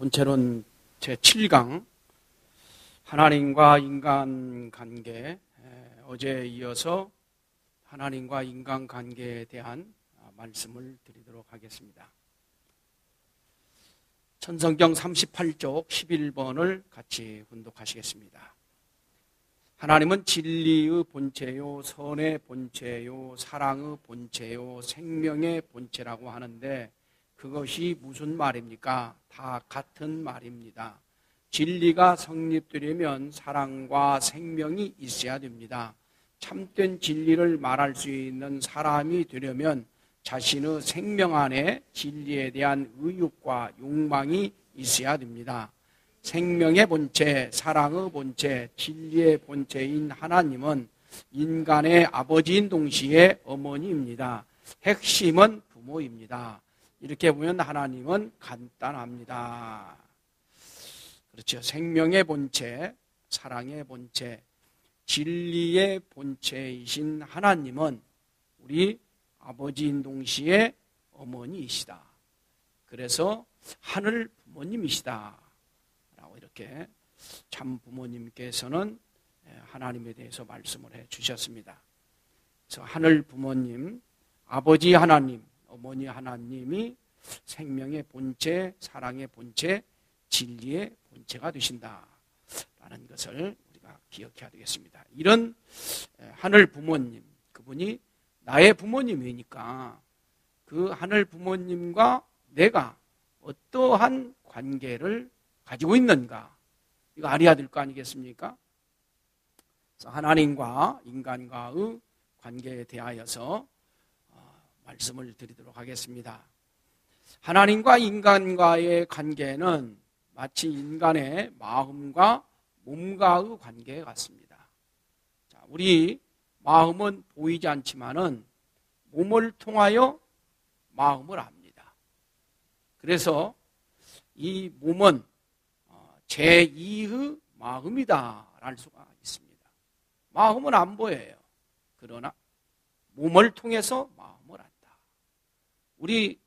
본체론 제7강 하나님과 인간 관계, 어제에 이어서 하나님과 인간 관계에 대한 말씀을 드리도록 하겠습니다. 천성경 38쪽 11번을 같이 훈독하시겠습니다. 하나님은 진리의 본체요, 선의 본체요, 사랑의 본체요, 생명의 본체라고 하는데 그것이 무슨 말입니까? 다 같은 말입니다. 진리가 성립되려면 사랑과 생명이 있어야 됩니다. 참된 진리를 말할 수 있는 사람이 되려면 자신의 생명 안에 진리에 대한 의욕과 욕망이 있어야 됩니다. 생명의 본체, 사랑의 본체, 진리의 본체인 하나님은 인간의 아버지인 동시에 어머니입니다. 핵심은 부모입니다. 이렇게 보면 하나님은 간단합니다. 그렇죠. 생명의 본체, 사랑의 본체, 진리의 본체이신 하나님은 우리 아버지인 동시에 어머니이시다. 그래서 하늘 부모님이시다. 라고 이렇게 참 부모님께서는 하나님에 대해서 말씀을 해 주셨습니다. 그래서 하늘 부모님, 아버지 하나님, 어머니 하나님이 생명의 본체, 사랑의 본체, 진리의 본체가 되신다라는 것을 우리가 기억해야 되겠습니다. 이런 하늘 부모님, 그분이 나의 부모님이니까 그 하늘 부모님과 내가 어떠한 관계를 가지고 있는가, 이거 알아야 될 거 아니겠습니까? 그래서 하나님과 인간과의 관계에 대하여서 말씀을 드리도록 하겠습니다. 하나님과 인간과의 관계는 마치 인간의 마음과 몸과의 관계 같습니다. 자, 우리 마음은 보이지 않지만은 몸을 통하여 마음을 압니다. 그래서 이 몸은 제2의 마음이다라는 수가 있습니다. 마음은 안 보여요. 그러나 몸을 통해서 마음을 안다. 우리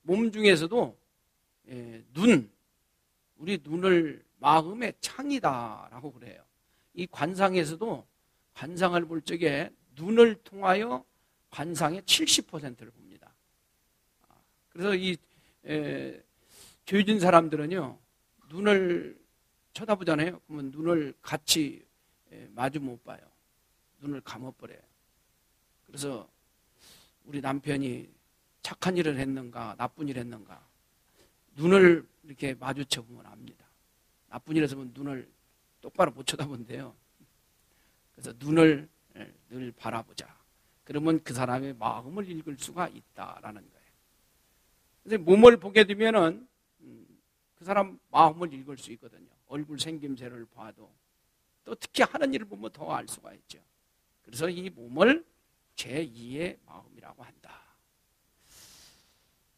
몸 중에서도 우리 눈을 마음의 창이다라고 그래요. 이 관상에서도 관상을 볼 적에 눈을 통하여 관상의 70%를 봅니다. 그래서 이 교육진 사람들은요, 눈을 쳐다보잖아요. 그러면 눈을 같이 마주 못 봐요. 눈을 감아버려요. 그래서 우리 남편이 착한 일을 했는가 나쁜 일을 했는가 눈을 이렇게 마주쳐 보면 압니다. 나쁜 일을 했으면 눈을 똑바로 못 쳐다본대요. 그래서 눈을 늘 바라보자. 그러면 그 사람의 마음을 읽을 수가 있다라는 거예요. 그래서 몸을 보게 되면은 그 사람 마음을 읽을 수 있거든요. 얼굴 생김새를 봐도, 또 특히 하는 일을 보면 더 알 수가 있죠. 그래서 이 몸을 제2의 마음이라고 한다.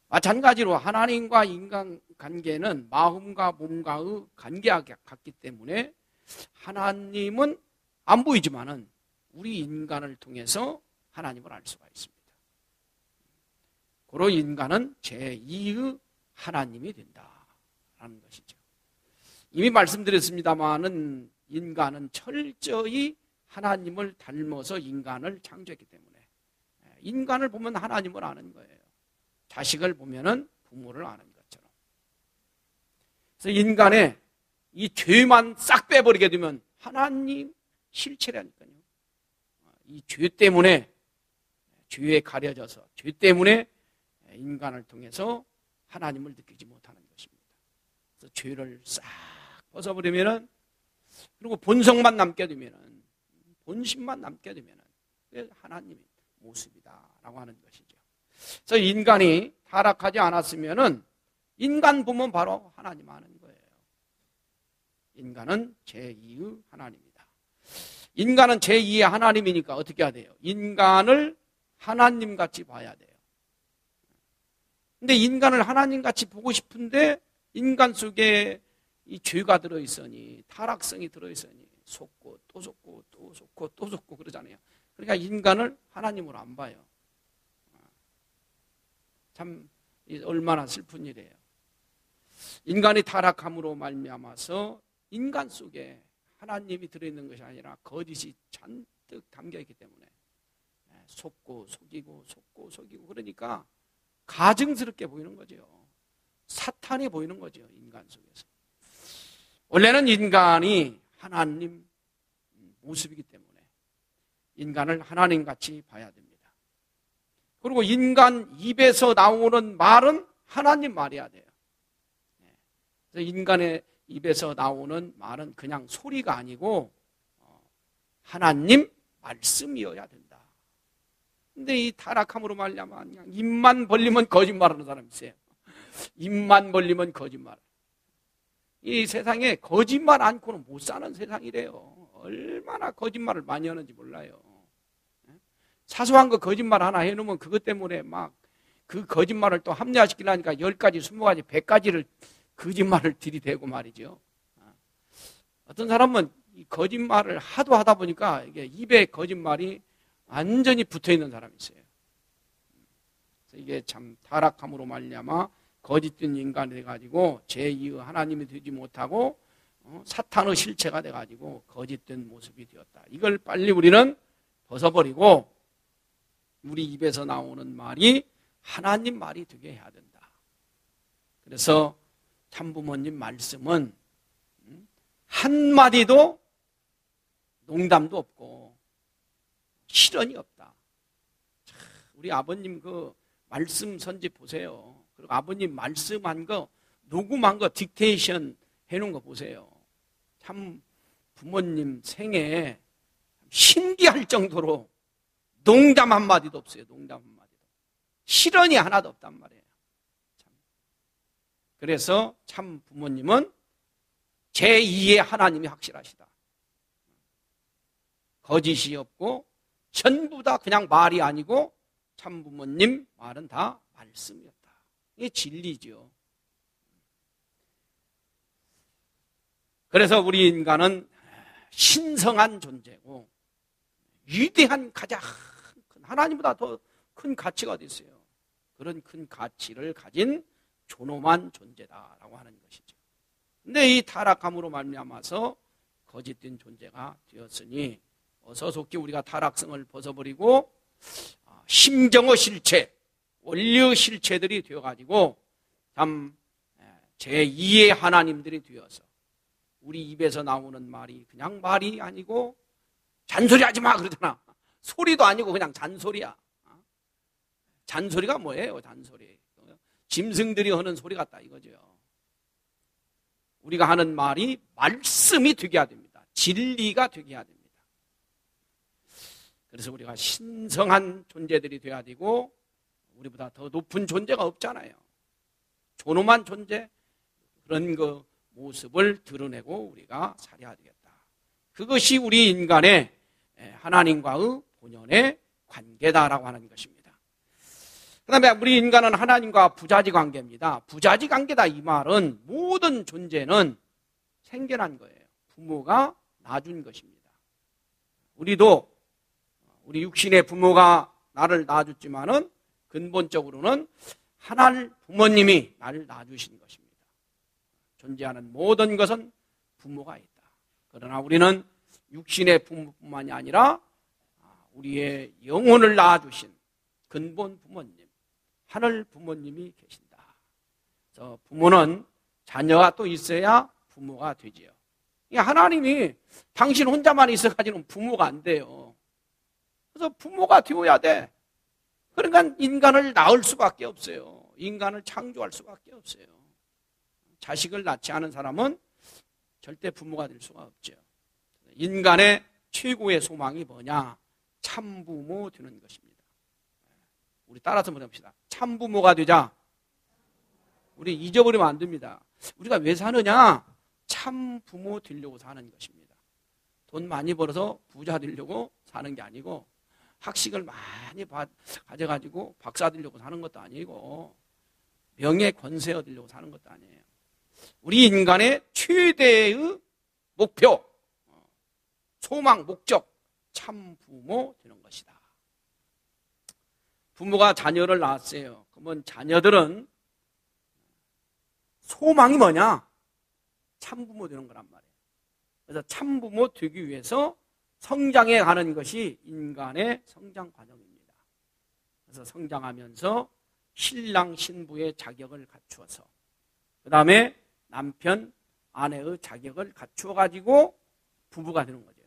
마찬가지로 하나님과 인간 관계는 마음과 몸과의 관계와 같기 때문에 하나님은 안 보이지만은 우리 인간을 통해서 하나님을 알 수가 있습니다. 고로 인간은 제2의 하나님이 된다라는 것이죠. 이미 말씀드렸습니다마는 인간은 철저히 하나님을 닮아서 인간을 창조했기 때문에 인간을 보면 하나님을 아는 거예요. 자식을 보면은 부모를 아는 것처럼. 그래서 인간의 이 죄만 싹 빼버리게 되면 하나님 실체라니까요. 이 죄 때문에, 죄에 가려져서 죄 때문에 인간을 통해서 하나님을 느끼지 못하는 것입니다. 그래서 죄를 싹 벗어버리면은, 그리고 본성만 남게 되면은, 본심만 남게 되면은 하나님의 모습이다라고 하는 것이죠. 그래서 인간이 타락하지 않았으면은 인간 보면 바로 하나님 아는 거예요. 인간은 제2의 하나님이다. 인간은 제2의 하나님이니까 어떻게 해야 돼요? 인간을 하나님같이 봐야 돼요. 근데 인간을 하나님같이 보고 싶은데 인간 속에 이 죄가 들어있으니, 타락성이 들어있으니 속고 또 속고 또 속고 또 속고 그러잖아요. 그러니까 인간을 하나님으로 안 봐요. 참 얼마나 슬픈 일이에요. 인간이 타락함으로 말미암아서 인간 속에 하나님이 들어있는 것이 아니라 거짓이 잔뜩 담겨있기 때문에 속고 속이고 속고 속이고, 그러니까 가증스럽게 보이는 거죠. 사탄이 보이는 거죠, 인간 속에서. 원래는 인간이 하나님 모습이기 때문에 인간을 하나님같이 봐야 됩니다. 그리고 인간 입에서 나오는 말은 하나님 말이어야 돼요. 그래서 인간의 입에서 나오는 말은 그냥 소리가 아니고 하나님 말씀이어야 된다. 근데 이 타락함으로 말미암아 그냥 입만 벌리면 거짓말하는 사람이 있어요. 입만 벌리면 거짓말. 이 세상에 거짓말 않고는 못 사는 세상이래요. 얼마나 거짓말을 많이 하는지 몰라요. 사소한 거 거짓말 하나 해놓으면 그것 때문에 막 그 거짓말을 또 합리화시키려니까 10가지, 20가지, 100가지를 거짓말을 들이대고 말이죠. 어떤 사람은 이 거짓말을 하도 하다 보니까 이게 입에 거짓말이 완전히 붙어있는 사람이 있어요. 그래서 이게 참 타락함으로 말미암아 거짓된 인간이 돼가지고 제2의 하나님이 되지 못하고 사탄의 실체가 돼가지고 거짓된 모습이 되었다. 이걸 빨리 우리는 벗어버리고 우리 입에서 나오는 말이 하나님 말이 되게 해야 된다. 그래서 참부모님 말씀은 한마디도 농담도 없고 실언이 없다. 우리 아버님 그 말씀 선지 보세요. 그리고 아버님 말씀한 거, 녹음한 거, 딕테이션 해놓은 거 보세요. 참 부모님 생애 신기할 정도로 농담 한마디도 없어요. 농담 한마디도. 실언이 하나도 없단 말이에요. 참. 그래서 참 부모님은 제2의 하나님이 확실하시다. 거짓이 없고 전부 다 그냥 말이 아니고 참 부모님 말은 다 말씀이었다. 이게 진리죠. 그래서 우리 인간은 신성한 존재고 위대한 가장 큰, 하나님보다 더 큰 가치가 어디 있어요? 그런 큰 가치를 가진 존엄한 존재다라고 하는 것이죠. 근데 이 타락함으로 말미암아서 거짓된 존재가 되었으니 어서 속히 우리가 타락성을 벗어버리고 심정의 실체, 원리의 실체들이 되어가지고 참 제2의 하나님들이 되어서 우리 입에서 나오는 말이 그냥 말이 아니고 잔소리하지 마 그러잖아. 소리도 아니고 그냥 잔소리야. 잔소리가 뭐예요? 잔소리. 짐승들이 하는 소리 같다 이거죠. 우리가 하는 말이 말씀이 되게 해야 됩니다. 진리가 되게 해야 됩니다. 그래서 우리가 신성한 존재들이 되어야 되고 우리보다 더 높은 존재가 없잖아요. 존엄한 존재, 그런 그 모습을 드러내고 우리가 살아야 되겠다. 그것이 우리 인간의 하나님과의 본연의 관계다라고 하는 것입니다. 그 다음에 우리 인간은 하나님과 부자지 관계입니다. 부자지 관계다 이 말은 모든 존재는 생겨난 거예요. 부모가 낳아준 것입니다. 우리도 우리 육신의 부모가 나를 낳아줬지만은 근본적으로는 하나님 부모님이 나를 낳아주신 것입니다. 존재하는 모든 것은 부모가 있다. 그러나 우리는 육신의 부모뿐만이 아니라 우리의 영혼을 낳아주신 근본 부모님, 하늘 부모님이 계신다. 그래서 부모는 자녀가 또 있어야 부모가 되지요. 하나님이 당신 혼자만 있어가지고는 부모가 안 돼요. 그래서 부모가 되어야 돼. 그러니까 인간을 낳을 수밖에 없어요. 인간을 창조할 수밖에 없어요. 자식을 낳지 않은 사람은 절대 부모가 될 수가 없죠. 인간의 최고의 소망이 뭐냐? 참부모 되는 것입니다. 우리 따라서 한번 해봅시다. 참부모가 되자. 우리 잊어버리면 안 됩니다. 우리가 왜 사느냐? 참부모 되려고 사는 것입니다. 돈 많이 벌어서 부자 되려고 사는 게 아니고 학식을 많이 가져가지고 박사 되려고 사는 것도 아니고 명예 권세 얻으려고 사는 것도 아니에요. 우리 인간의 최대의 목표, 소망, 목적, 참부모 되는 것이다. 부모가 자녀를 낳았어요. 그러면 자녀들은 소망이 뭐냐? 참부모 되는 거란 말이에요. 그래서 참부모 되기 위해서 성장해 가는 것이 인간의 성장 과정입니다. 그래서 성장하면서 신랑 신부의 자격을 갖추어서 그 다음에 남편 아내의 자격을 갖추어 가지고 부부가 되는 거죠.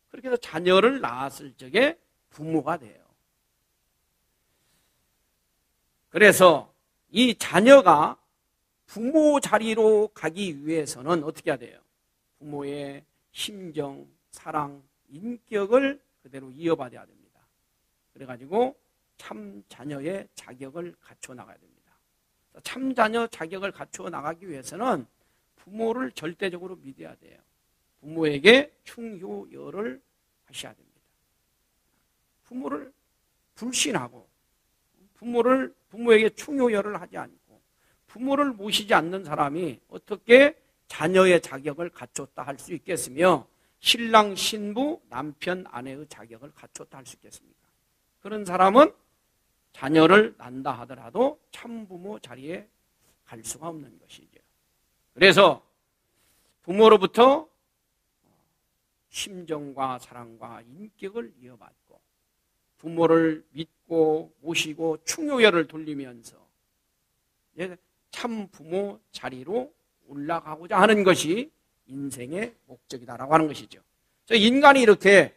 그렇게 해서 자녀를 낳았을 적에 부모가 돼요. 그래서 이 자녀가 부모 자리로 가기 위해서는 어떻게 해야 돼요? 부모의 심정, 사랑, 인격을 그대로 이어받아야 됩니다. 그래가지고 참 자녀의 자격을 갖추어 나가야 됩니다. 참 자녀 자격을 갖추어 나가기 위해서는 부모를 절대적으로 믿어야 돼요. 부모에게 충효열을 하셔야 됩니다. 부모를 불신하고 부모에게 충효열을 하지 않고 부모를 모시지 않는 사람이 어떻게 자녀의 자격을 갖췄다 할 수 있겠으며 신랑 신부 남편 아내의 자격을 갖췄다 할 수 있겠습니까? 그런 사람은 자녀를 낳는다 하더라도 참부모 자리에 갈 수가 없는 것이죠. 그래서 부모로부터 심정과 사랑과 인격을 이어받고 부모를 믿고 모시고 충효열을 돌리면서 참 부모 자리로 올라가고자 하는 것이 인생의 목적이다라고 하는 것이죠. 인간이 이렇게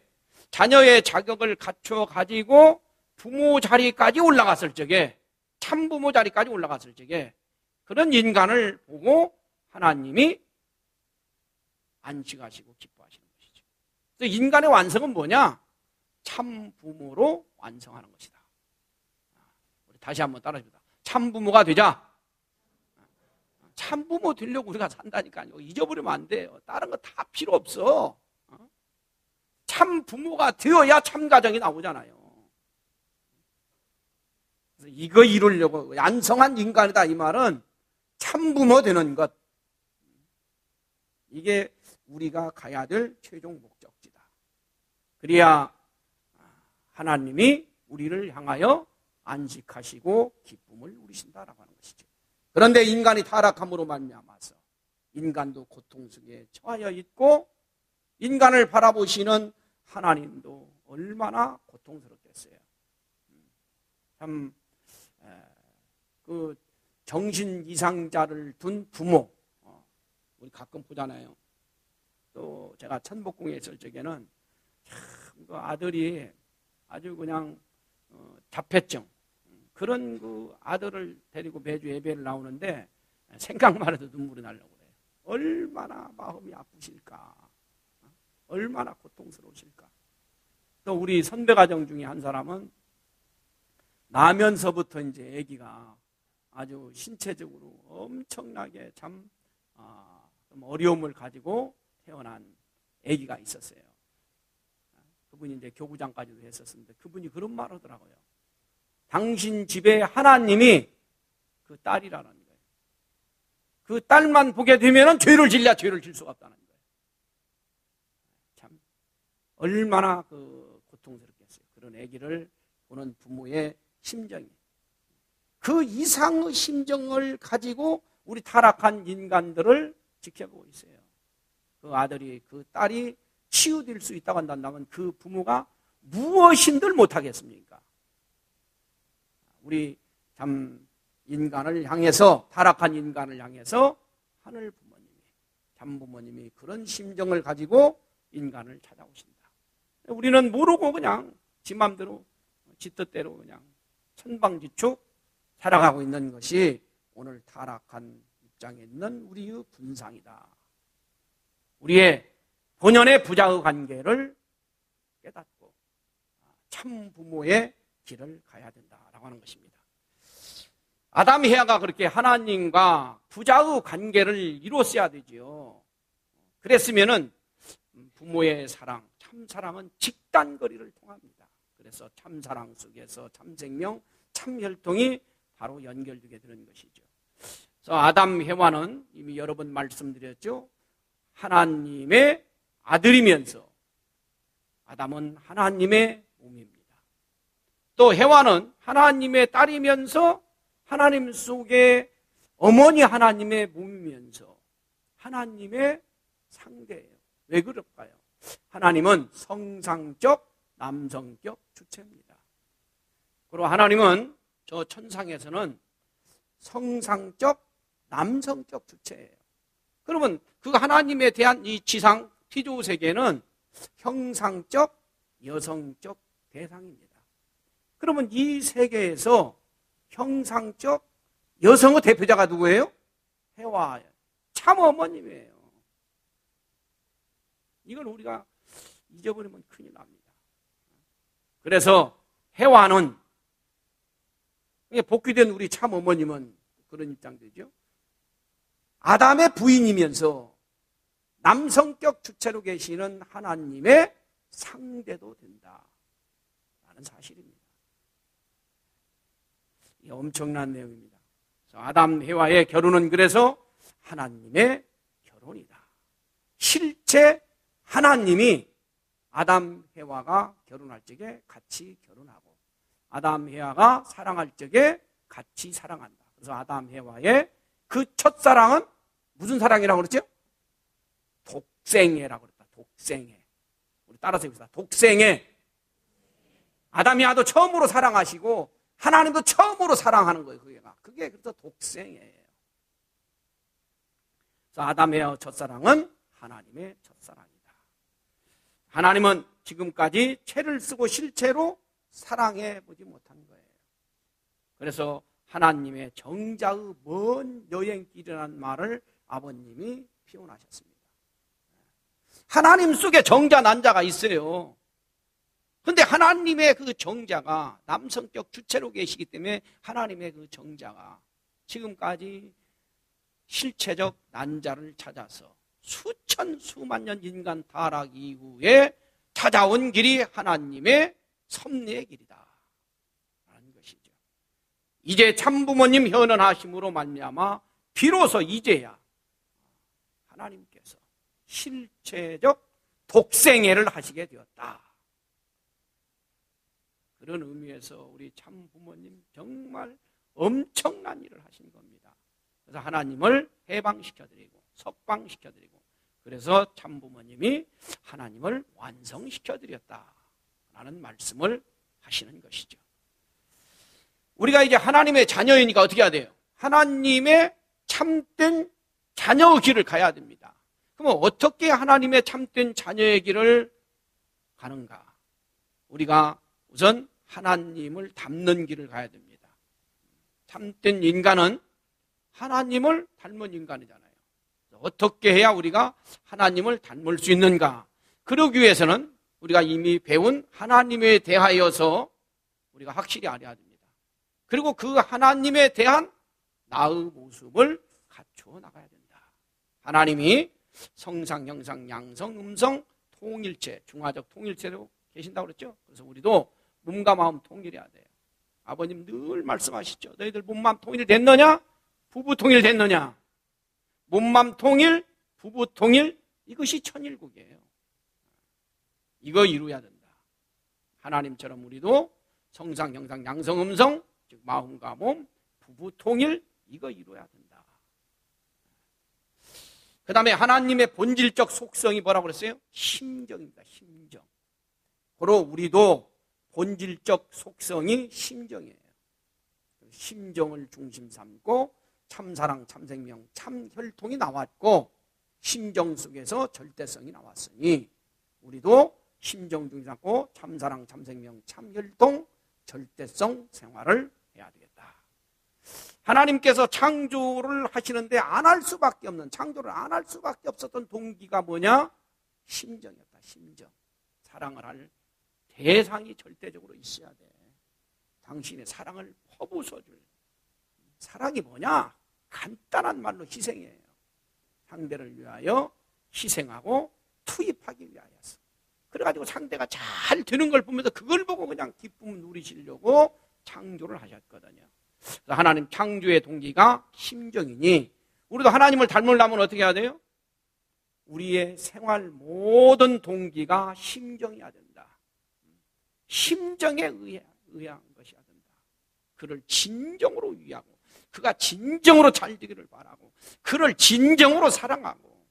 자녀의 자격을 갖춰 가지고 부모 자리까지 올라갔을 적에 참 부모 자리까지 올라갔을 적에 그런 인간을 보고 하나님이 안식하시고 기뻐하시는 것이죠. 그래서 인간의 완성은 뭐냐? 참 부모로 완성하는 것이다. 우리 다시 한번 따라해봅니다. 참 부모가 되자. 참 부모 되려고 우리가 산다니까요. 잊어버리면 안 돼요. 다른 거 다 필요 없어. 참 부모가 되어야 참 가정이 나오잖아요. 그래서 이거 이루려고 완성한 인간이다 이 말은 참 부모 되는 것. 이게 우리가 가야 될 최종 목적지다. 그래야 하나님이 우리를 향하여 안식하시고 기쁨을 누리신다라고 하는 것이죠. 그런데 인간이 타락함으로 말미암아서 인간도 고통 속에 처하여 있고 인간을 바라보시는 하나님도 얼마나 고통스럽겠어요. 참 그 정신 이상자를 둔 부모 우리 가끔 보잖아요. 또 제가 천복궁에 있을 적에는 참 그 아들이 아주 그냥 자폐증 그런 그 아들을 데리고 매주 예배를 나오는데 생각만 해도 눈물이 나려고 그래요. 얼마나 마음이 아프실까. 얼마나 고통스러우실까. 또 우리 선배가정 중에 한 사람은 나면서부터 이제 아기가 아주 신체적으로 엄청나게 참 어려움을 가지고 태어난 아기가 있었어요. 그분이 이제 교구장까지도 했었는데 그분이 그런 말 하더라고요. 당신 집에 하나님이 그 딸이라는 거예요. 그 딸만 보게 되면 죄를 질려 죄를 질 수가 없다는 거예요. 참 얼마나 그 고통스럽겠어요. 그런 아기를 보는 부모의 심정이. 그 이상의 심정을 가지고 우리 타락한 인간들을 지켜보고 있어요. 그 아들이 그 딸이 치유될 수 있다고 한다면 그 부모가 무엇인들 못하겠습니까? 우리 참 인간을 향해서 타락한 인간을 향해서 하늘 부모님이 참 부모님이 그런 심정을 가지고 인간을 찾아오신다. 우리는 모르고 그냥 지 맘대로 지 뜻대로 그냥 천방지축 살아가고 있는 것이 오늘 타락한 입장에 있는 우리의 분상이다. 우리의 본연의 부자의 관계를 깨닫고 참 부모의 길을 가야 된다라고 하는 것입니다. 아담 해아가 그렇게 하나님과 부자의 관계를 이뤘어야 되지요. 그랬으면은 부모의 사랑, 참 사랑은 직단거리를 통합니다. 그래서 참 사랑 속에서 참 생명, 참 혈통이 바로 연결되게 되는 것이죠. 그래서 아담 해와는 이미 여러 번 말씀드렸죠. 하나님의 아들이면서 아담은 하나님의 몸입니다. 또 해와는 하나님의 딸이면서 하나님 속에 어머니 하나님의 몸이면서 하나님의 상대예요. 왜 그럴까요? 하나님은 성상적, 남성적 주체입니다. 그리고 하나님은 저 천상에서는 성상적, 남성적 주체예요. 그러면 그 하나님에 대한 이 지상 티조 세계는 형상적, 여성적 대상입니다. 그러면 이 세계에서 형상적 여성의 대표자가 누구예요? 해와 참 어머님이에요. 이걸 우리가 잊어버리면 큰일 납니다. 그래서 해와는 복귀된 우리 참 어머님은 그런 입장되죠. 아담의 부인이면서 남성격 주체로 계시는 하나님의 상대도 된다라는 사실입니다. 이 엄청난 내용입니다. 아담 해와의 결혼은 그래서 하나님의 결혼이다. 실제 하나님이 아담 해와가 결혼할 적에 같이 결혼하고 아담 해와가 사랑할 적에 같이 사랑한다. 그래서 아담 해와의 그 첫사랑은 무슨 사랑이라고 그랬죠? 독생애라고 그랬다. 독생애. 우리 따라서 해봅시다. 독생애. 아담이 하도 처음으로 사랑하시고 하나님도 처음으로 사랑하는 거예요. 그게 그래서 독생애예요. 그래서 아담의 첫사랑은 하나님의 첫사랑이다. 하나님은 지금까지 채를 쓰고 실체로 사랑해 보지 못한 거예요. 그래서 하나님의 정자의 먼 여행길이라는 말을 아버님이 표현하셨습니다. 하나님 속에 정자, 난자가 있어요. 그런데 하나님의 그 정자가 남성적 주체로 계시기 때문에 하나님의 그 정자가 지금까지 실체적 난자를 찾아서 수천 수만 년 인간 타락 이후에 찾아온 길이 하나님의 섭리의 길이다 라는 것이죠. 이제 참부모님 현언하심으로 말미암아 비로소 이제야 하나님께서 실체적 독생애를 하시게 되었다. 그런 의미에서 우리 참부모님 정말 엄청난 일을 하신 겁니다. 그래서 하나님을 해방시켜드리고 석방시켜드리고 그래서 참부모님이 하나님을 완성시켜드렸다라는 말씀을 하시는 것이죠. 우리가 이제 하나님의 자녀이니까 어떻게 해야 돼요? 하나님의 참된 자녀의 길을 가야 됩니다. 그러면 어떻게 하나님의 참된 자녀의 길을 가는가? 우리가 우선 하나님을 닮는 길을 가야 됩니다. 참된 인간은 하나님을 닮은 인간이잖아요. 어떻게 해야 우리가 하나님을 닮을 수 있는가? 그러기 위해서는 우리가 이미 배운 하나님에 대하여서 우리가 확실히 알아야 됩니다. 그리고 그 하나님에 대한 나의 모습을 갖추어 나가야 된다. 하나님이 성상, 형상, 양성, 음성, 통일체, 중화적 통일체로 계신다고 그랬죠? 그래서 우리도 몸과 마음 통일해야 돼요. 아버님 늘 말씀하시죠. 너희들 몸, 마음 통일 됐느냐? 부부 통일 됐느냐? 몸, 마음 통일, 부부 통일, 이것이 천일국이에요. 이거 이루어야 된다. 하나님처럼 우리도 성상, 형상, 양성, 음성, 즉 마음과 몸, 부부 통일, 이거 이루어야 된다. 그 다음에 하나님의 본질적 속성이 뭐라고 그랬어요? 심정입니다. 심정. 바로 우리도 본질적 속성이 심정이에요. 심정을 중심 삼고 참사랑, 참생명, 참혈통이 나왔고 심정 속에서 절대성이 나왔으니 우리도 심정 중심 삼고 참사랑, 참생명, 참혈통, 절대성 생활을 해야 되겠다. 하나님께서 창조를 하시는데 안 할 수밖에 없는, 창조를 안 할 수밖에 없었던 동기가 뭐냐? 심정이었다. 심정. 사랑을 할 대상이 절대적으로 있어야 돼. 당신의 사랑을 퍼부어줄. 사랑이 뭐냐? 간단한 말로 희생이에요. 상대를 위하여 희생하고 투입하기 위하여서. 그래가지고 상대가 잘 되는 걸 보면서 그걸 보고 그냥 기쁨을 누리시려고 창조를 하셨거든요. 그래서 하나님 창조의 동기가 심정이니 우리도 하나님을 닮으려면 어떻게 해야 돼요? 우리의 생활 모든 동기가 심정이어야 된다. 심정에 의한 것이어야 된다. 그를 진정으로 위하고 그가 진정으로 잘 되기를 바라고, 그를 진정으로 사랑하고,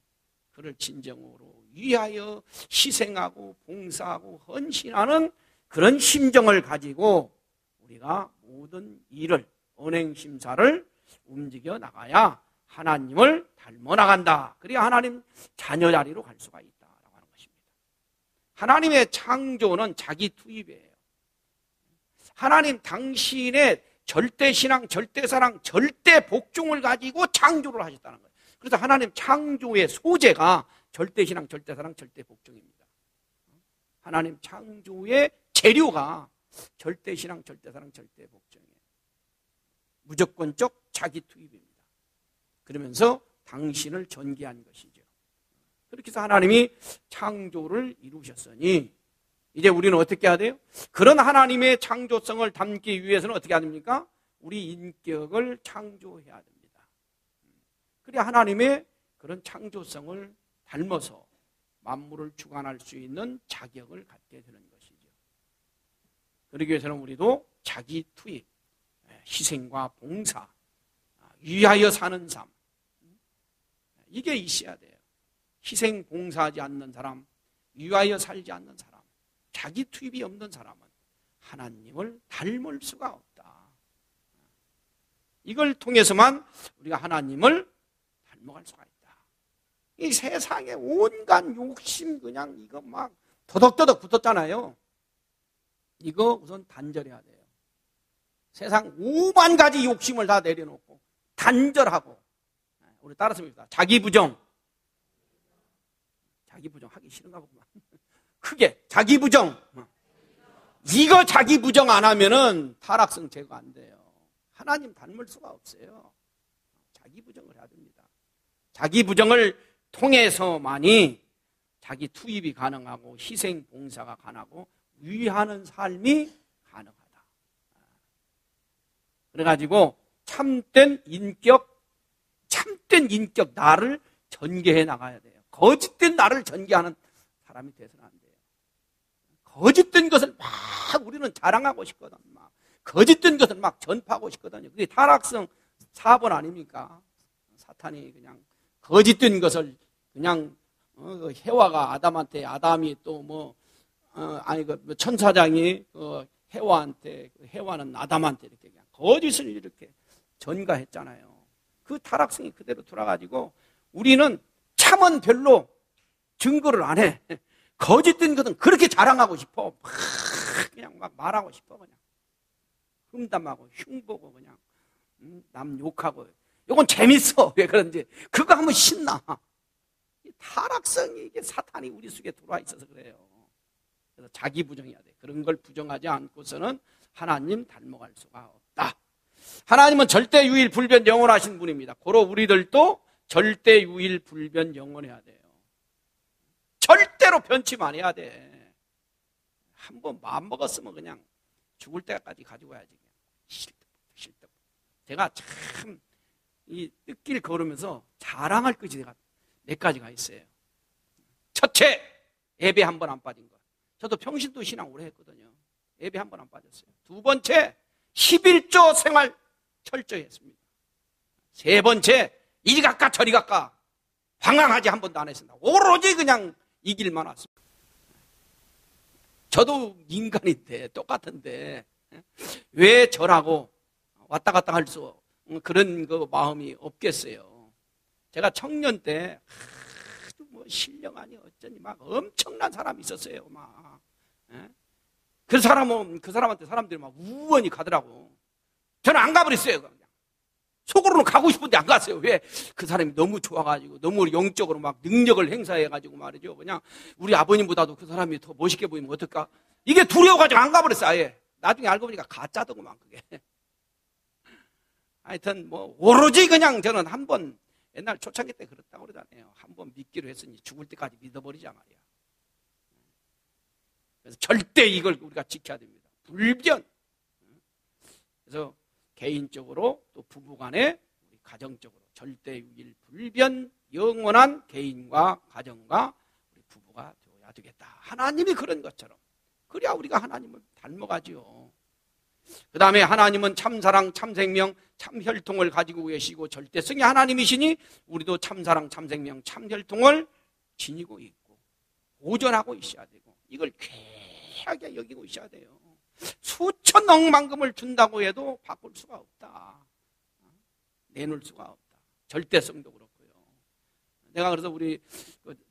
그를 진정으로 위하여 희생하고 봉사하고 헌신하는 그런 심정을 가지고 우리가 모든 일을, 언행심사를 움직여 나가야 하나님을 닮아 나간다. 그래야 하나님 자녀 자리로 갈 수가 있다라고 하는 것입니다. 하나님의 창조는 자기 투입이에요. 하나님 당신의 절대신앙, 절대사랑, 절대복종을 가지고 창조를 하셨다는 거예요. 그래서 하나님 창조의 소재가 절대신앙, 절대사랑, 절대복종입니다. 하나님 창조의 재료가 절대신앙, 절대사랑, 절대복종이에요. 무조건적 자기 투입입니다. 그러면서 당신을 전개한 것이죠. 그렇게 해서 하나님이 창조를 이루셨으니 이제 우리는 어떻게 해야 돼요? 그런 하나님의 창조성을 담기 위해서는 어떻게 해야 됩니까? 우리 인격을 창조해야 됩니다. 그래야 하나님의 그런 창조성을 닮아서 만물을 주관할 수 있는 자격을 갖게 되는 것이죠. 그러기 위해서는 우리도 자기 투입, 희생과 봉사, 위하여 사는 삶, 이게 있어야 돼요. 희생 봉사하지 않는 사람, 위하여 살지 않는 사람, 자기 투입이 없는 사람은 하나님을 닮을 수가 없다. 이걸 통해서만 우리가 하나님을 닮아갈 수가 있다. 이 세상에 온갖 욕심 그냥 이거 막 더덕더덕 붙었잖아요. 이거 우선 단절해야 돼요. 세상 5만 가지 욕심을 다 내려놓고 단절하고, 우리 따라서 봅시다. 자기 부정 하기 싫은가 보구만. 크게 자기 부정. 이거 자기 부정 안 하면은 타락성 제거 안 돼요. 하나님 닮을 수가 없어요. 자기 부정을 해야 됩니다. 자기 부정을 통해서만이 자기 투입이 가능하고 희생 봉사가 가능하고 위하는 삶이 가능하다. 그래가지고 참된 인격 나를 전개해 나가야 돼요. 거짓된 나를 전개하는 사람이 돼서는 안 돼요. 거짓된 것을 막 우리는 자랑하고 싶거든. 막 거짓된 것을 막 전파하고 싶거든요. 그게 타락성 4번 아닙니까? 사탄이 그냥 거짓된 것을 그냥 해와가 아담한테, 아담이 또 천사장이 해와한테, 해와는 아담한테 이렇게 그냥 거짓을 이렇게 전가했잖아요. 그 타락성이 그대로 돌아가지고 우리는 참은 별로 증거를 안 해. 거짓된 것은 그렇게 자랑하고 싶어. 그냥 막 말하고 싶어. 그냥 흠담하고 흉보고 그냥 남 욕하고. 이건 재밌어. 왜 그런지 그거 하면 신나. 타락성이 이게 사탄이 우리 속에 들어와 있어서 그래요. 그래서 자기 부정해야 돼. 그런 걸 부정하지 않고서는 하나님 닮아갈 수가 없다. 하나님은 절대 유일 불변 영원하신 분입니다. 고로 우리들도 절대 유일 불변 영원해야 돼요. 절대로 변치만 해야 돼. 한번 마음 먹었으면 그냥 죽을 때까지 가지고 가야지. 실득. 제가 참 이 뜻길 걸으면서 자랑할 것이 내가 몇 가지가 있어요. 첫째, 예배 한 번 안 빠진 거. 저도 평신도 신앙 오래 했거든요. 예배 한 번 안 빠졌어요. 두 번째, 11조 생활 철저히 했습니다. 세 번째, 이리 갈까 저리 갈까 방황하지 한 번도 안 했습니다. 오로지 그냥 이 길만 왔습니다. 저도 인간인데 똑같은데 왜 저라고 왔다 갔다 할 수 그런 그 마음이 없겠어요. 제가 청년 때 신령 아니 어쩌니 막 엄청난 사람이 있었어요. 막 그 사람한테 사람들이 막 우원히 가더라고. 저는 안 가버렸어요. 그냥 속으로는 가고 싶은데 안 갔어요. 왜? 그 사람이 너무 좋아가지고 너무 영적으로 막 능력을 행사해가지고 말이죠. 그냥 우리 아버님보다도 그 사람이 더 멋있게 보이면 어떨까? 이게 두려워가지고 안 가버렸어요. 아예. 나중에 알고 보니까 가짜더구만 그게. 하여튼 오로지 그냥 저는 한 번 옛날 초창기 때 그랬다고 그러잖아요. 한 번 믿기로 했으니 죽을 때까지 믿어버리자 말이야. 그래서 절대 이걸 우리가 지켜야 됩니다. 불변. 그래서 개인적으로 또 부부간에 우리 가정적으로 절대 유일 불변 영원한 개인과 가정과 우리 부부가 되어야 되겠다. 하나님이 그런 것처럼. 그래야 우리가 하나님을 닮아가지요. 그 다음에 하나님은 참사랑, 참생명, 참혈통을 가지고 계시고 절대성이 하나님이시니 우리도 참사랑, 참생명, 참혈통을 지니고 있고 보존하고 있어야 되고 이걸 귀하게 여기고 있어야 돼요. 수천 억만금을 준다고 해도 바꿀 수가 없다. 내놓을 수가 없다. 절대성도 그렇고요. 내가 그래서 우리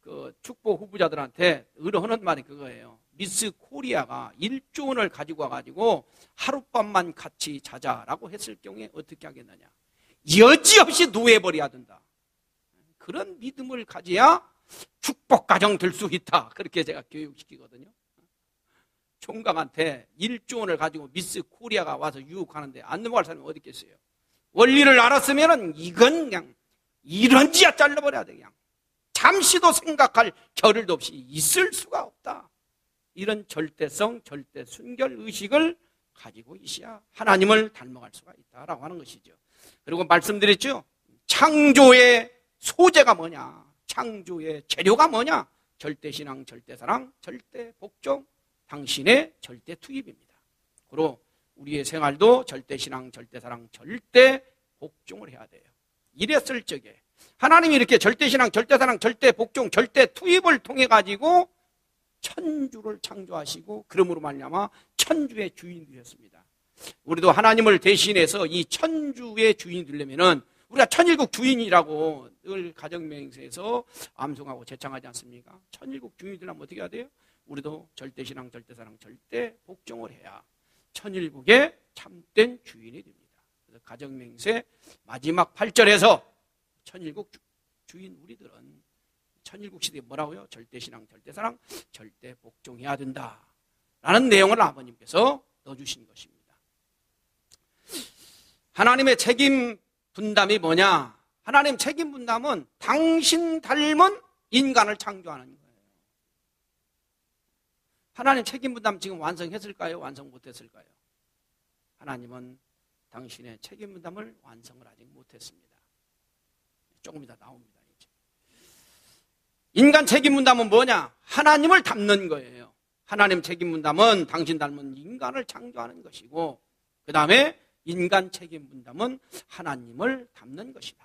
그 축복 후보자들한테 의뢰하는 말이 그거예요. 미스 코리아가 1조 원을 가지고 와가지고 하룻밤만 같이 자자라고 했을 경우에 어떻게 하겠느냐. 여지없이 노예벌이야 된다. 그런 믿음을 가져야 축복 가정 될 수 있다. 그렇게 제가 교육시키거든요. 총각한테 1조 원을 가지고 미스 코리아가 와서 유혹하는데 안 넘어갈 사람이 어디 있겠어요. 원리를 알았으면 이건 그냥 이런지야 잘라버려야 돼. 그냥 잠시도 생각할 겨를도 없이 있을 수가 없다. 이런 절대성, 절대 순결 의식을 가지고 있어야 하나님을 닮아갈 수가 있다라고 하는 것이죠. 그리고 말씀드렸죠. 창조의 소재가 뭐냐? 창조의 재료가 뭐냐? 절대신앙, 절대사랑, 절대복종, 당신의 절대투입입니다. 그리고 우리의 생활도 절대신앙, 절대사랑, 절대복종을 해야 돼요. 이랬을 적에 하나님이 이렇게 절대신앙, 절대사랑, 절대복종, 절대투입을 통해 가지고 천주를 창조하시고 그러므로 말미암아 천주의 주인이 되셨습니다. 우리도 하나님을 대신해서 이 천주의 주인이 되려면은 우리가 천일국 주인이라고 늘 가정맹세에서 암송하고 제창하지 않습니까? 천일국 주인이 되려면 어떻게 해야 돼요? 우리도 절대신앙, 절대사랑, 절대복종을 해야 천일국의 참된 주인이 됩니다. 그래서 가정맹세 마지막 8절에서 천일국 주인 우리들은 천일국 시대에 뭐라고요? 절대신앙, 절대사랑, 절대복종해야 된다 라는 내용을 아버님께서 넣어주신 것입니다. 하나님의 책임 분담이 뭐냐? 하나님 책임 분담은 당신 닮은 인간을 창조하는 거예요. 하나님 책임 분담 지금 완성했을까요? 완성 못했을까요? 하나님은 당신의 책임 분담을 완성을 아직 못했습니다. 조금 이따 나옵니다. 이제. 인간 책임 분담은 뭐냐? 하나님을 닮는 거예요. 하나님 책임 분담은 당신 닮은 인간을 창조하는 것이고 그 다음에 인간 책임 분담은 하나님을 닮는 것이다.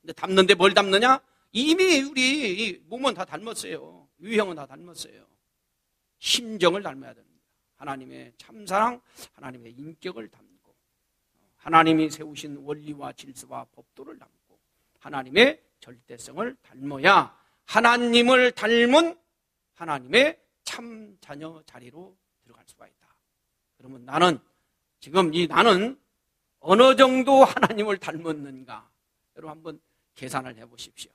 근데 닮는데 뭘 닮느냐? 이미 우리 몸은 다 닮았어요. 유형은 다 닮았어요. 심정을 닮아야 됩니다. 하나님의 참사랑, 하나님의 인격을 닮고 하나님이 세우신 원리와 질서와 법도를 닮고 하나님의 절대성을 닮아야 하나님을 닮은 하나님의 참 자녀 자리로 들어갈 수가 있다. 그러면 나는 지금 이 나는 어느 정도 하나님을 닮았는가? 여러분 한번 계산을 해보십시오.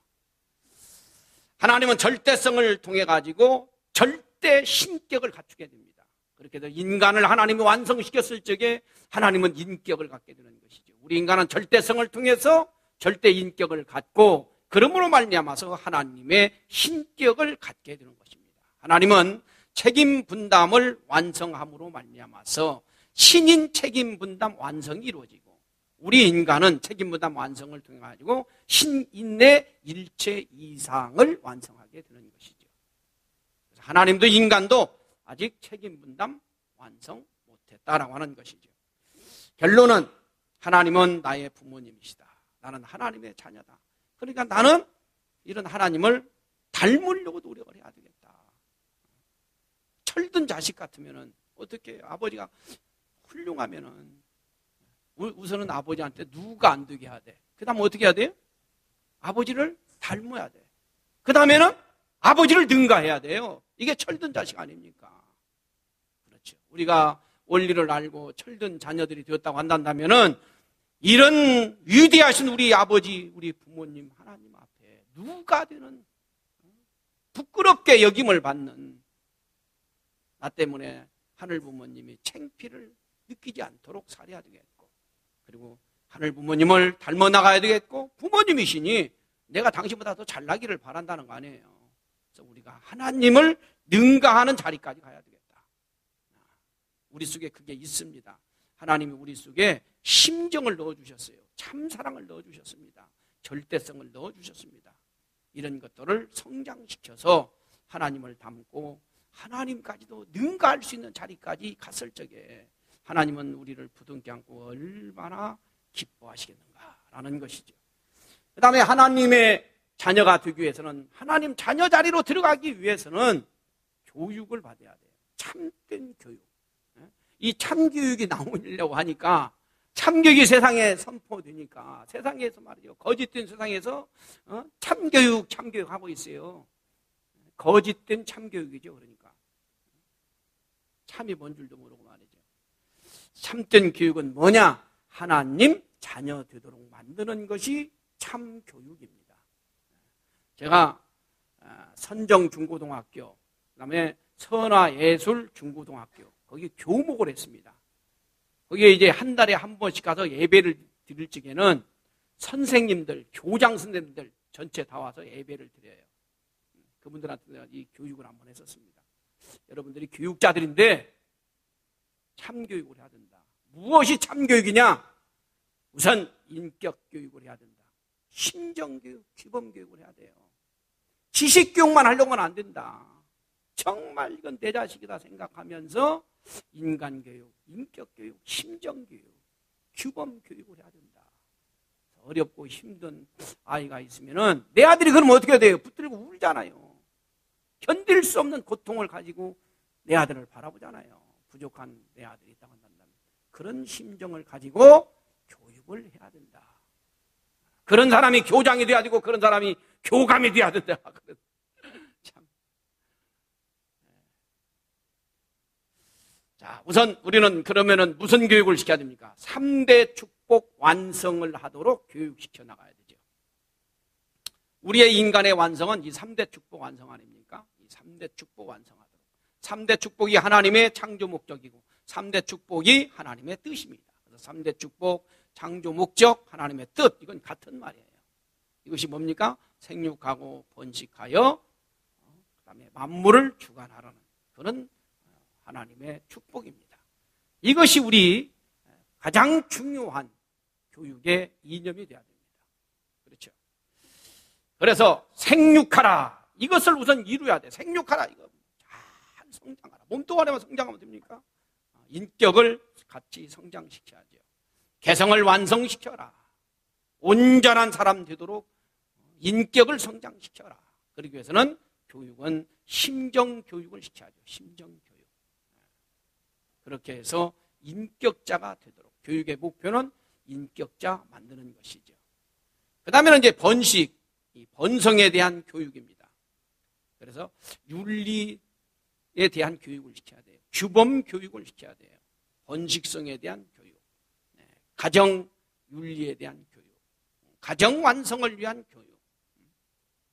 하나님은 절대성을 통해 가지고 절대 신격을 갖추게 됩니다. 그렇게 해서 인간을 하나님이 완성시켰을 적에 하나님은 인격을 갖게 되는 것이죠. 우리 인간은 절대성을 통해서 절대 인격을 갖고 그러므로 말미암아서 하나님의 신격을 갖게 되는 것입니다. 하나님은 책임 분담을 완성함으로 말미암아서 신인 책임 분담 완성이 이루어지고 우리 인간은 책임 분담 완성을 통해 가지고 신인의 일체 이상을 완성하게 되는 것이죠. 그래서 하나님도 인간도 아직 책임 분담 완성 못했다라고 하는 것이죠. 결론은 하나님은 나의 부모님이시다. 나는 하나님의 자녀다. 그러니까 나는 이런 하나님을 닮으려고 노력을 해야 되겠다. 철든 자식 같으면은 어떻게 아버지가 훌륭하면은 우선은 아버지한테 누가 안 되게 해야 돼. 그 다음 어떻게 해야 돼요? 아버지를 닮아야 돼. 그 다음에는 아버지를 능가해야 돼요. 이게 철든 자식 아닙니까? 그렇죠. 우리가 원리를 알고 철든 자녀들이 되었다고 한다면은 이런 위대하신 우리 아버지, 우리 부모님 하나님 앞에 누가 되는 부끄럽게 여김을 받는 나 때문에 하늘 부모님이 창피를 느끼지 않도록 살아야 되겠고 그리고 하늘 부모님을 닮아 나가야 되겠고 부모님이시니 내가 당신보다 더 잘나기를 바란다는 거 아니에요. 그래서 우리가 하나님을 능가하는 자리까지 가야 되겠다. 우리 속에 그게 있습니다. 하나님이 우리 속에 심정을 넣어주셨어요. 참사랑을 넣어주셨습니다. 절대성을 넣어주셨습니다. 이런 것들을 성장시켜서 하나님을 닮고 하나님까지도 능가할 수 있는 자리까지 갔을 적에 하나님은 우리를 부둥켜 안고 얼마나 기뻐하시겠는가라는 것이죠. 그 다음에 하나님의 자녀가 되기 위해서는, 하나님 자녀 자리로 들어가기 위해서는 교육을 받아야 돼요. 참된 교육. 이 참교육이 나오려고 하니까, 참교육이 세상에 선포되니까, 세상에서 말이죠, 거짓된 세상에서 참교육 하고 있어요. 거짓된 참교육이죠. 그러니까 참이 뭔 줄도 모르고 말이죠. 참된 교육은 뭐냐? 하나님 자녀 되도록 만드는 것이 참교육입니다. 제가 선정중고등학교, 그 다음에 선화예술중고등학교, 거기 교목을 했습니다. 거기에 이제 한 달에 한 번씩 가서 예배를 드릴 적에는 선생님들, 교장 선생님들 전체 다 와서 예배를 드려요. 그분들한테 이 교육을 한번 했었습니다. 여러분들이 교육자들인데 참교육을 해야 된다. 무엇이 참교육이냐? 우선 인격교육을 해야 된다. 심정교육, 규범교육을 해야 돼요. 지식교육만 하려고는 안 된다. 정말 이건 내 자식이다 생각하면서 인간교육, 인격교육, 심정교육, 규범교육을 해야 된다. 어렵고 힘든 아이가 있으면은 내 아들이 그러면 어떻게 해야 돼요? 붙들고 울잖아요. 견딜 수 없는 고통을 가지고 내 아들을 바라보잖아요. 부족한 내 아들이 있다고 한다면 그런 심정을 가지고 교육을 해야 된다. 그런 사람이 교장이 돼야 되고 그런 사람이 교감이 돼야 된다. 참. 자, 우선 우리는 그러면은 무슨 교육을 시켜야 됩니까? 3대 축복 완성을 하도록 교육시켜 나가야 되죠. 우리의 인간의 완성은 이 3대 축복 완성 아닙니까? 이 3대 축복 완성하도록. 3대 축복이 하나님의 창조 목적이고 3대 축복이 하나님의 뜻입니다. 그래서 3대 축복, 창조 목적, 하나님의 뜻, 이건 같은 말이에요. 이것이 뭡니까? 생육하고 번식하여 그 다음에 만물을 주관하라는 그런 하나님의 축복입니다. 이것이 우리 가장 중요한 교육의 이념이 되어야 됩니다. 그렇죠? 그래서 생육하라, 이것을 우선 이루어야 돼. 생육하라, 이거 잘 성장하라. 몸뚱아리만 성장하면 됩니까? 인격을 같이 성장시켜야죠. 개성을 완성시켜라. 온전한 사람 되도록 인격을 성장시켜라. 그러기 위해서는 교육은 심정교육을 시켜야죠. 심정교육. 그렇게 해서 인격자가 되도록. 교육의 목표는 인격자 만드는 것이죠. 그 다음에는 이제 번식, 이 번성에 대한 교육입니다. 그래서 윤리에 대한 교육을 시켜야 돼요. 규범 교육을 시켜야 돼요. 번식성에 대한 교육, 가정 윤리에 대한 교육, 가정 완성을 위한 교육.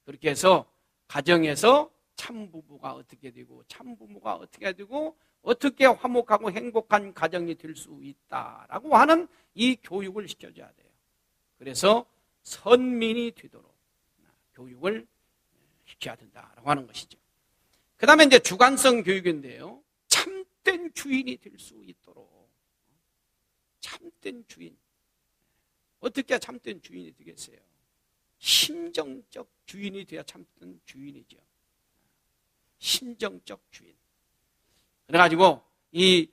그렇게 해서 가정에서 참부부가 어떻게 되고 참부모가 어떻게 되고 어떻게 화목하고 행복한 가정이 될 수 있다라고 하는 이 교육을 시켜줘야 돼요. 그래서 선민이 되도록 교육을 시켜야 된다라고 하는 것이죠. 그 다음에 이제 주관성 교육인데요. 참된 주인이 될 수 있도록. 참된 주인. 어떻게 참된 주인이 되겠어요? 심정적 주인이 돼야 참된 주인이죠. 심정적 주인. 그래가지고 이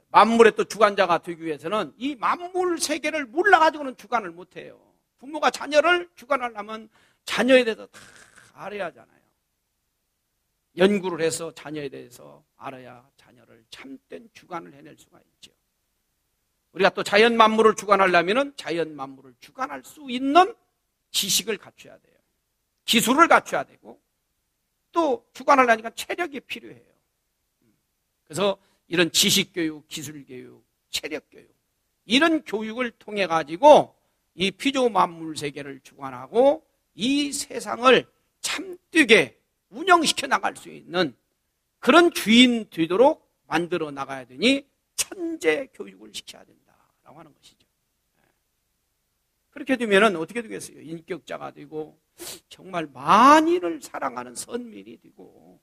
만물의 또 주관자가 되기 위해서는 이 만물 세계를 몰라가지고는 주관을 못해요. 부모가 자녀를 주관하려면 자녀에 대해서 다 알아야 하잖아요. 연구를 해서 자녀에 대해서 알아야 자녀를 참된 주관을 해낼 수가 있죠. 우리가 또 자연 만물을 주관하려면 자연 만물을 주관할 수 있는 지식을 갖춰야 돼요. 기술을 갖춰야 되고 또 주관하려니까 체력이 필요해요. 그래서 이런 지식교육, 기술교육, 체력교육 이런 교육을 통해 가지고 이 피조 만물 세계를 주관하고 이 세상을 참되게 운영시켜 나갈 수 있는 그런 주인 되도록 만들어 나가야 되니 천재 교육을 시켜야 된다라고 하는 것이죠. 그렇게 되면 어떻게 되겠어요? 인격자가 되고 정말 만인을 사랑하는 선민이 되고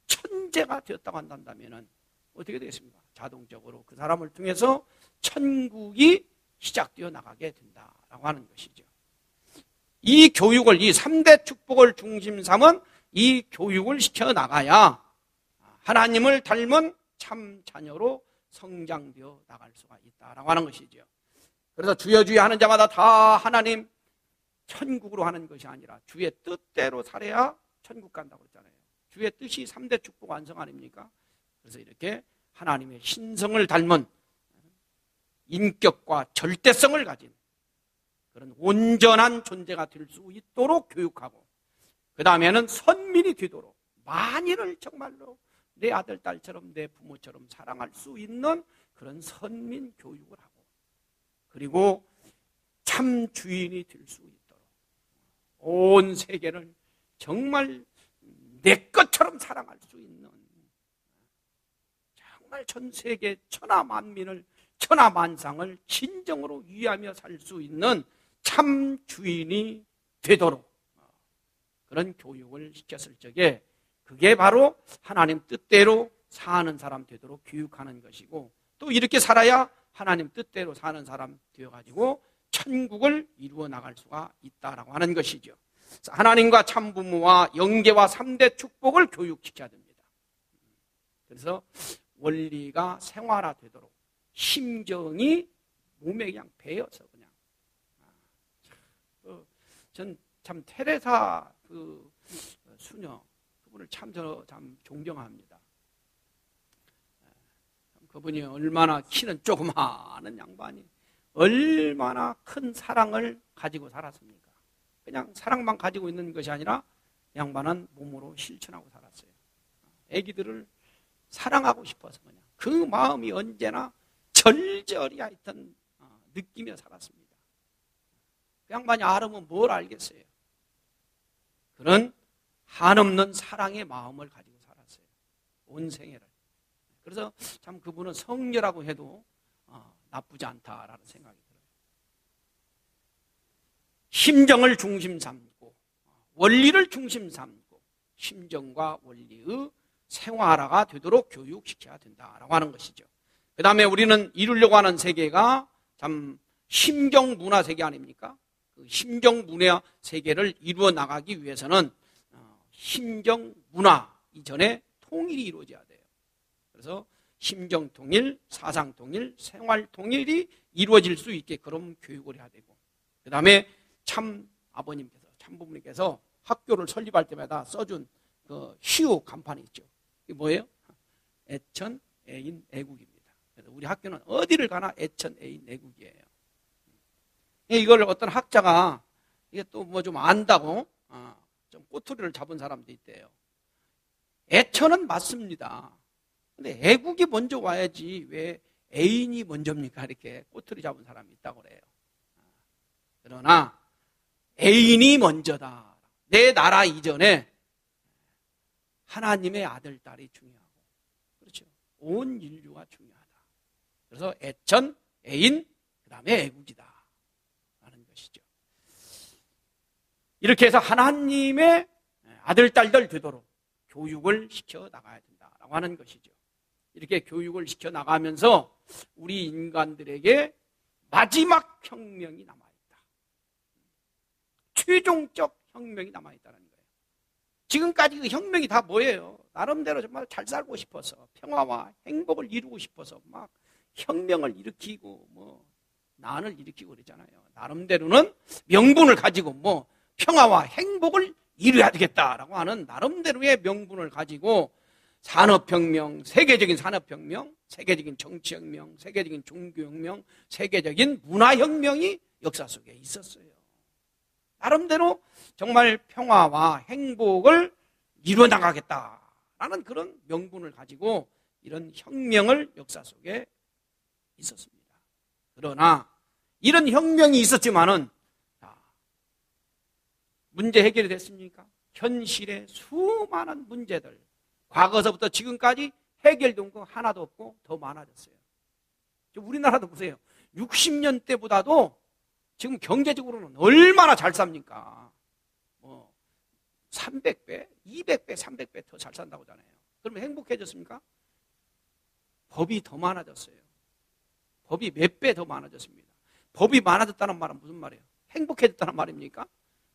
천재가 되었다고 한다면 어떻게 되겠습니까? 자동적으로 그 사람을 통해서 천국이 시작되어 나가게 된다라고 하는 것이죠. 이 교육을, 이 3대 축복을 중심 삼은 이 교육을 시켜 나가야 하나님을 닮은 참 자녀로 성장되어 나갈 수가 있다라고 하는 것이죠. 그래서 주여 주여 하는 자마다 다 하나님 천국으로 하는 것이 아니라 주의 뜻대로 살아야 천국 간다고 그랬잖아요. 주의 뜻이 3대 축복 완성 아닙니까? 그래서 이렇게 하나님의 신성을 닮은 인격과 절대성을 가진 그런 온전한 존재가 될 수 있도록 교육하고, 그 다음에는 선민이 되도록 만일을 정말로 내 아들, 딸처럼 내 부모처럼 사랑할 수 있는 그런 선민 교육을 하고, 그리고 참 주인이 될 수 있도록 온 세계를 정말 내 것처럼 사랑할 수 있는, 정말 전 세계 천하만민을 천하만상을 진정으로 위하며 살 수 있는 참 주인이 되도록 그런 교육을 시켰을 적에, 그게 바로 하나님 뜻대로 사는 사람 되도록 교육하는 것이고, 또 이렇게 살아야 하나님 뜻대로 사는 사람 되어가지고 천국을 이루어 나갈 수가 있다라고 하는 것이죠. 하나님과 참부모와 영계와 3대 축복을 교육시켜야 됩니다. 그래서 원리가 생활화되도록 심정이 몸에 그냥 배어서 그냥, 전 참 테레사 그 수녀 그분을 참 존경합니다. 그분이 얼마나 키는 조그마한 양반이 얼마나 큰 사랑을 가지고 살았습니까? 그냥 사랑만 가지고 있는 것이 아니라 양반은 몸으로 실천하고 살았어요. 애기들을 사랑하고 싶어서 그냥 그 마음이 언제나 절절히 하여튼 느끼며 살았습니다. 그 양반이 알으면 뭘 알겠어요? 그런 한없는 사랑의 마음을 가지고 살았어요. 온 생애를. 그래서 참 그분은 성녀라고 해도 나쁘지 않다라는 생각이 들어요. 심정을 중심 삼고 원리를 중심 삼고 심정과 원리의 생활화가 되도록 교육시켜야 된다라고 하는 것이죠. 그 다음에 우리는 이루려고 하는 세계가 참 심정문화 세계 아닙니까? 그 심정문화 세계를 이루어 나가기 위해서는 심정문화 이전에 통일이 이루어져야 돼요. 그래서 심정통일, 사상통일, 생활통일이 이루어질 수 있게 그런 교육을 해야 되고, 그 다음에 참 아버님께서, 참부모님께서 학교를 설립할 때마다 써준 그 시우 간판이 있죠. 이게 뭐예요? 애천, 애인, 애국입니다. 그래서 우리 학교는 어디를 가나 애천, 애인, 애국이에요. 이걸 어떤 학자가 이게 또 뭐 좀 안다고 좀 꼬투리를 잡은 사람도 있대요. 애천은 맞습니다. 근데 애국이 먼저 와야지 왜 애인이 먼저입니까? 이렇게 꼬투리 잡은 사람이 있다고 그래요. 그러나 애인이 먼저다. 내 나라 이전에 하나님의 아들, 딸이 중요하고, 그렇죠. 온 인류가 중요하다. 그래서 애천, 애인, 그 다음에 애국이다 라는 것이죠. 이렇게 해서 하나님의 아들, 딸들 되도록 교육을 시켜 나가야 된다라고 하는 것이죠. 이렇게 교육을 시켜 나가면서 우리 인간들에게 마지막 혁명이 남아있다. 최종적 혁명이 남아있다는 거예요. 지금까지 그 혁명이 다 뭐예요? 나름대로 정말 잘 살고 싶어서 평화와 행복을 이루고 싶어서 막 혁명을 일으키고 뭐 난을 일으키고 그러잖아요. 나름대로는 명분을 가지고 뭐 평화와 행복을 이루어야 되겠다라고 하는 나름대로의 명분을 가지고 산업혁명, 세계적인 산업혁명, 세계적인 정치혁명, 세계적인 종교혁명, 세계적인 문화혁명이 역사 속에 있었어요. 나름대로 정말 평화와 행복을 이루어 나가겠다라는 그런 명분을 가지고 이런 혁명을 역사 속에 있었습니다. 그러나 이런 혁명이 있었지만은 문제 해결이 됐습니까? 현실의 수많은 문제들, 과거서부터 지금까지 해결된 거 하나도 없고 더 많아졌어요. 우리나라도 보세요. 60년 대보다도 지금 경제적으로는 얼마나 잘 삽니까? 뭐 300배, 200배, 300배 더 잘 산다고 하잖아요. 그러면 행복해졌습니까? 법이 더 많아졌어요. 법이 몇 배 더 많아졌습니다. 법이 많아졌다는 말은 무슨 말이에요? 행복해졌다는 말입니까?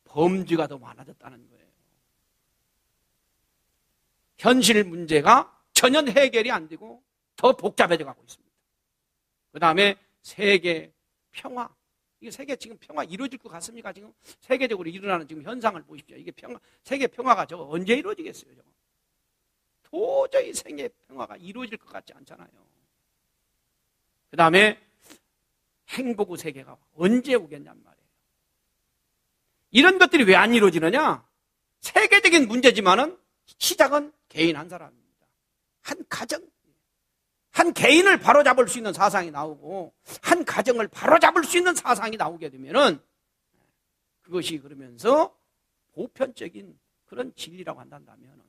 범죄가 더 많아졌다는 거예요. 현실 문제가 전혀 해결이 안 되고 더 복잡해져 가고 있습니다. 그 다음에 세계 평화. 이게 세계 지금 평화 이루어질 것 같습니까? 지금 세계적으로 일어나는 지금 현상을 보십시오. 이게 세계 평화가 저거 언제 이루어지겠어요? 저거 도저히 세계 평화가 이루어질 것 같지 않잖아요. 그 다음에 행복의 세계가 언제 오겠냔 말이에요. 이런 것들이 왜 안 이루어지느냐? 세계적인 문제지만은 시작은 개인 한 사람입니다. 한 가정, 한 개인을 바로잡을 수 있는 사상이 나오고 한 가정을 바로잡을 수 있는 사상이 나오게 되면은 그것이 그러면서 보편적인 그런 진리라고 한다면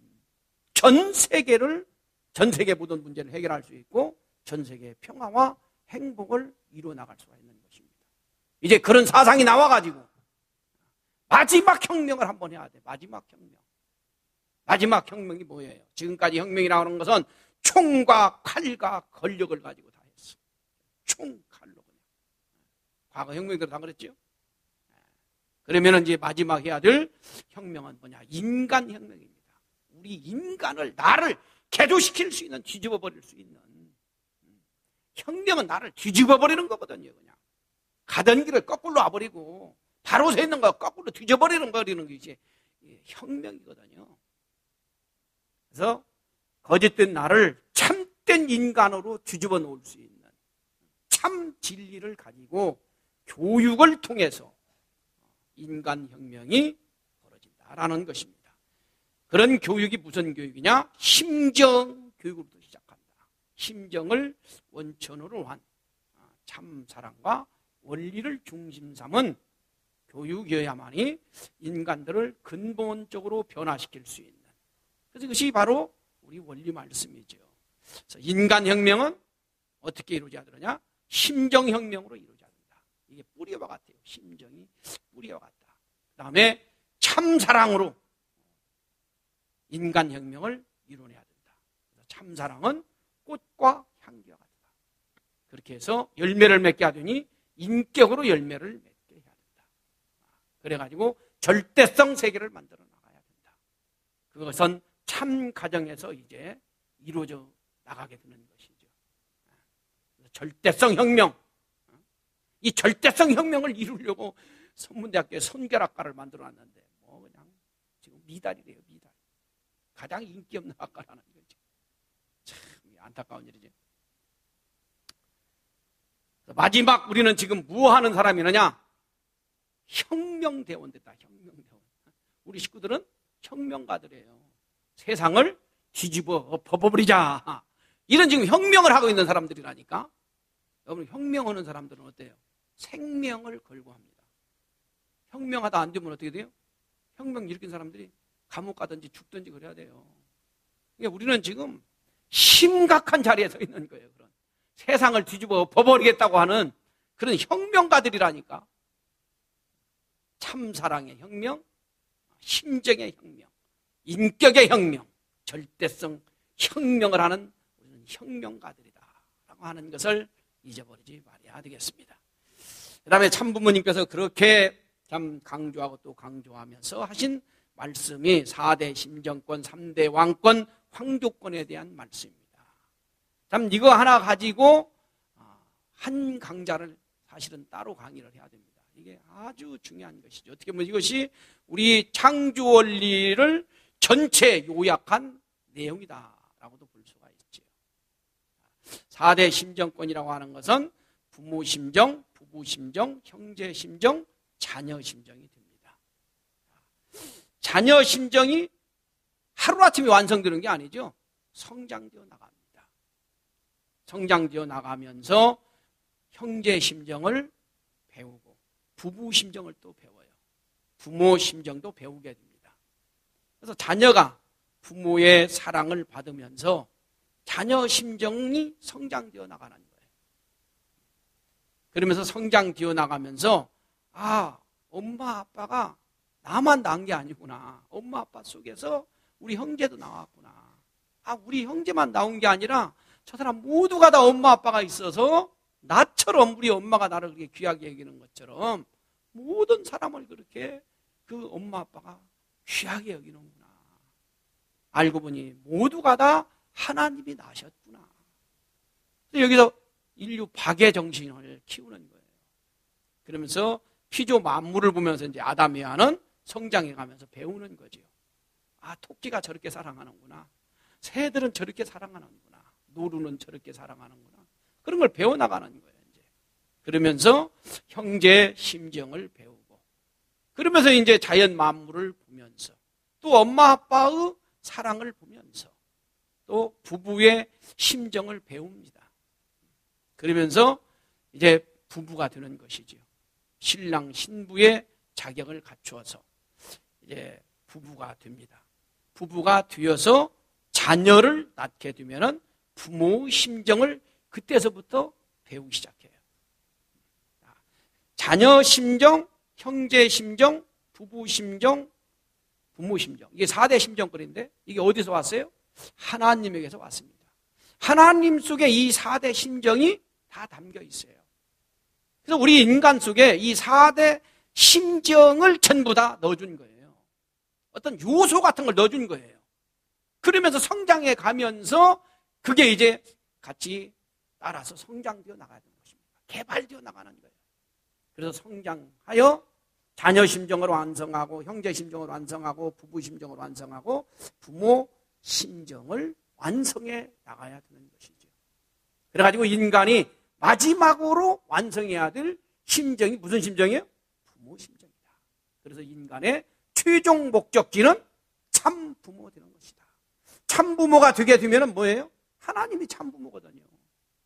전 세계 모든 문제를 해결할 수 있고 전 세계의 평화와 행복을 이루어 나갈 수가 있는 것입니다. 이제 그런 사상이 나와가지고 마지막 혁명을 한번 해야 돼. 마지막 혁명. 마지막 혁명이 뭐예요? 지금까지 혁명이라고 하는 것은 총과 칼과 권력을 가지고 다 했어. 총, 칼로 그냥. 과거 혁명들은 다 그랬죠? 그러면 이제 마지막 해야 될 혁명은 뭐냐? 인간 혁명입니다. 우리 인간을, 나를 개조시킬 수 있는, 뒤집어 버릴 수 있는. 혁명은 나를 뒤집어 버리는 거거든요, 그냥. 가던 길을 거꾸로 와버리고, 바로 서 있는 거 거꾸로 뒤져버리는 것이 혁명이거든요. 그래서 거짓된 나를 참된 인간으로 뒤집어 놓을 수 있는 참 진리를 가지고 교육을 통해서 인간혁명이 벌어진다라는 것입니다. 그런 교육이 무슨 교육이냐? 심정교육으로부터 시작한다. 심정을 원천으로 한 참사랑과 원리를 중심 삼은 교육이어야만이 인간들을 근본적으로 변화시킬 수 있는, 그래서 그것이 바로 우리 원리 말씀이죠. 그래서 인간혁명은 어떻게 이루어져야 되느냐? 심정혁명으로 이루어져야 된다. 이게 뿌리와 같아요. 심정이 뿌리와 같다. 그 다음에 참사랑으로 인간혁명을 이루어내야 된다. 그래서 참사랑은 꽃과 향기와 같다. 그렇게 해서 열매를 맺게 하더니 인격으로 열매를 맺게 해야 된다. 그래가지고 절대성 세계를 만들어 나가야 된다. 그것은 참 가정에서 이제 이루어져 나가게 되는 것이죠. 절대성 혁명. 이 절대성 혁명을 이루려고 선문대학교에 선결학과를 만들어 놨는데 뭐 그냥 지금 미달이래요, 미달. 가장 인기 없는 학과라는 거죠. 참 안타까운 일이죠. 마지막 우리는 지금 뭐 하는 사람이느냐? 혁명대원 됐다. 혁명대원. 우리 식구들은 혁명가들이에요. 세상을 뒤집어 엎어버리자. 이런 지금 혁명을 하고 있는 사람들이라니까. 여러분, 혁명하는 사람들은 어때요? 생명을 걸고 합니다. 혁명하다 안 되면 어떻게 돼요? 혁명 일으킨 사람들이 감옥 가든지 죽든지 그래야 돼요. 그러니까 우리는 지금 심각한 자리에 서 있는 거예요. 그런 세상을 뒤집어 엎어버리겠다고 하는 그런 혁명가들이라니까. 참사랑의 혁명, 심정의 혁명, 인격의 혁명, 절대성 혁명을 하는 우리는 혁명가들이다라고 하는 것을 잊어버리지 말아야 되겠습니다. 그 다음에 참부모님께서 그렇게 참 강조하고 또 강조하면서 하신 말씀이 4대 심정권, 3대 왕권, 황조권에 대한 말씀입니다. 참 이거 하나 가지고 한 강좌를 사실은 따로 강의를 해야 됩니다. 이게 아주 중요한 것이죠. 어떻게 보면 이것이 우리 창조 원리를 전체 요약한 내용이다라고도 볼 수가 있죠. 4대 심정권이라고 하는 것은 부모 심정, 부부 심정, 형제 심정, 자녀 심정이 됩니다. 자녀 심정이 하루아침에 완성되는 게 아니죠. 성장되어 나갑니다. 성장되어 나가면서 형제 심정을 배우고 부부 심정을 또 배워요. 부모 심정도 배우게 됩니다. 그래서 자녀가 부모의 사랑을 받으면서 자녀 심정이 성장되어 나가는 거예요. 그러면서 성장되어 나가면서 엄마 아빠가 나만 낳은 게 아니구나. 엄마 아빠 속에서 우리 형제도 나왔구나. 우리 형제만 나온 게 아니라 저 사람 모두가 다 엄마 아빠가 있어서 나처럼 우리 엄마가 나를 그렇게 귀하게 여기는 것처럼 모든 사람을 그렇게 그 엄마 아빠가 귀하게 여기는구나. 알고 보니 모두가 다 하나님이 나셨구나. 여기서 인류 박애 정신을 키우는 거예요. 그러면서 피조 만물을 보면서 이제 아담 에와는 성장해 가면서 배우는 거죠. 아, 토끼가 저렇게 사랑하는구나. 새들은 저렇게 사랑하는구나. 노루는 저렇게 사랑하는구나. 그런 걸 배워나가는 거예요. 이제. 그러면서 형제의 심정을 배우고, 그러면서 이제 자연 만물을 보면서, 또 엄마 아빠의 사랑을 보면서, 또 부부의 심정을 배웁니다. 그러면서 이제 부부가 되는 것이죠. 신랑 신부의 자격을 갖추어서 이제 부부가 됩니다. 부부가 되어서 자녀를 낳게 되면은 부모의 심정을 그때서부터 배우기 시작해요. 자녀 심정, 형제 심정, 부부 심정, 부모 심정. 이게 4대 심정거리인데 이게 어디서 왔어요? 하나님에게서 왔습니다. 하나님 속에 이 4대 심정이 다 담겨 있어요. 그래서 우리 인간 속에 이 4대 심정을 전부 다 넣어준 거예요. 어떤 요소 같은 걸 넣어준 거예요. 그러면서 성장해 가면서 그게 이제 같이 따라서 성장되어 나가는 것입니다. 개발되어 나가는 거예요. 그래서 성장하여 자녀 심정으로 완성하고, 형제 심정으로 완성하고, 부부 심정으로 완성하고, 부모 심정을 완성해 나가야 되는 것이죠. 그래가지고 인간이 마지막으로 완성해야 될 심정이 무슨 심정이에요? 부모 심정이다. 그래서 인간의 최종 목적지는 참 부모 되는 것이다. 참 부모가 되게 되면 뭐예요? 하나님이 참 부모거든요.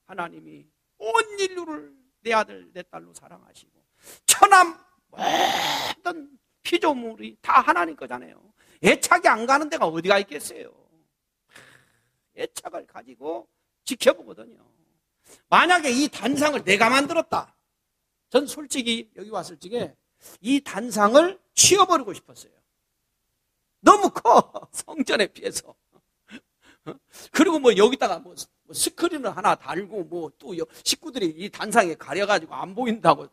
하나님이 온 인류를 내 아들 내 딸로 사랑하시고, 천하 모든 피조물이 다 하나님 거잖아요. 애착이 안 가는 데가 어디가 있겠어요? 애착을 가지고 지켜보거든요. 만약에 이 단상을 내가 만들었다. 전 솔직히 여기 왔을 적에 이 단상을 치워버리고 싶었어요. 너무 커, 성전에 비해서. 그리고 뭐 여기다가 뭐 스크린을 하나 달고 뭐 또 식구들이 이 단상에 가려가지고 안 보인다고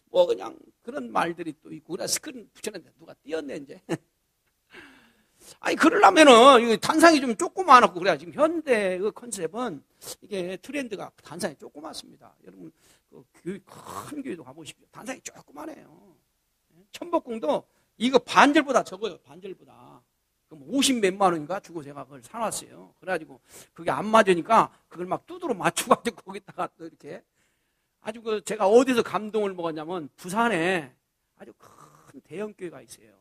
뭐 그냥 그런 말들이 또 있고, 그래 스크린 붙여놨는데 누가 띄었네 이제. 아니 그러려면은 단상이 좀 조그마하고 그래야. 지금 현대 그 컨셉은 이게 트렌드가 단상이 조그맣습니다. 여러분 큰 교회도 가보십시오. 단상이 조그마해요. 천복궁도 이거 반절보다 적어요. 반절보다. 그럼 50 몇만 원인가 주고 제가 그걸 사놨어요. 그래가지고 그게 안 맞으니까 그걸 막 두드러 맞춰가지고 거기다가 또 이렇게 아주 제가 어디서 감동을 먹었냐면 부산에 아주 큰 대형 교회가 있어요.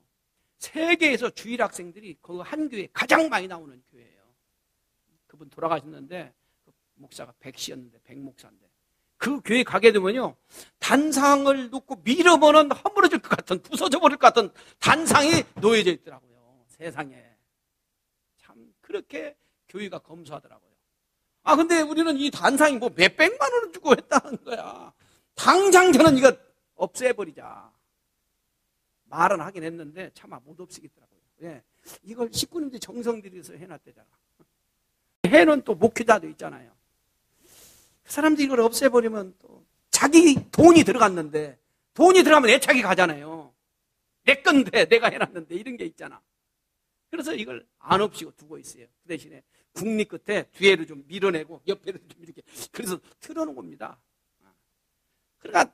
세계에서 주일 학생들이 그 한 교회에 가장 많이 나오는 교회예요. 그분 돌아가셨는데 그 목사가 백씨였는데 백목사인데 그 교회 가게 되면요 단상을 놓고 밀어보는 허물어질 것 같은 부서져 버릴 것 같은 단상이 놓여져 있더라고요. 세상에 참 그렇게 교회가 검소하더라고요. 아 근데 우리는 이 단상이 뭐 몇백만 원을 주고 했다는 거야. 당장 저는 이거 없애버리자 말은 하긴 했는데 차마 못 없애겠더라고요. 예. 이걸 식구님들이 정성 들여서 해놨대잖아. 해는 또 목회자도 있잖아요. 그 사람들이 이걸 없애버리면 또 자기 돈이 들어갔는데, 돈이 들어가면 애착이 가잖아요. 내 건데 내가 해놨는데 이런 게 있잖아. 그래서 이걸 안 없이고 두고 있어요. 그 대신에 국리 끝에 뒤에를 좀 밀어내고 옆에를 좀 이렇게 그래서 틀어놓은 겁니다. 그러니까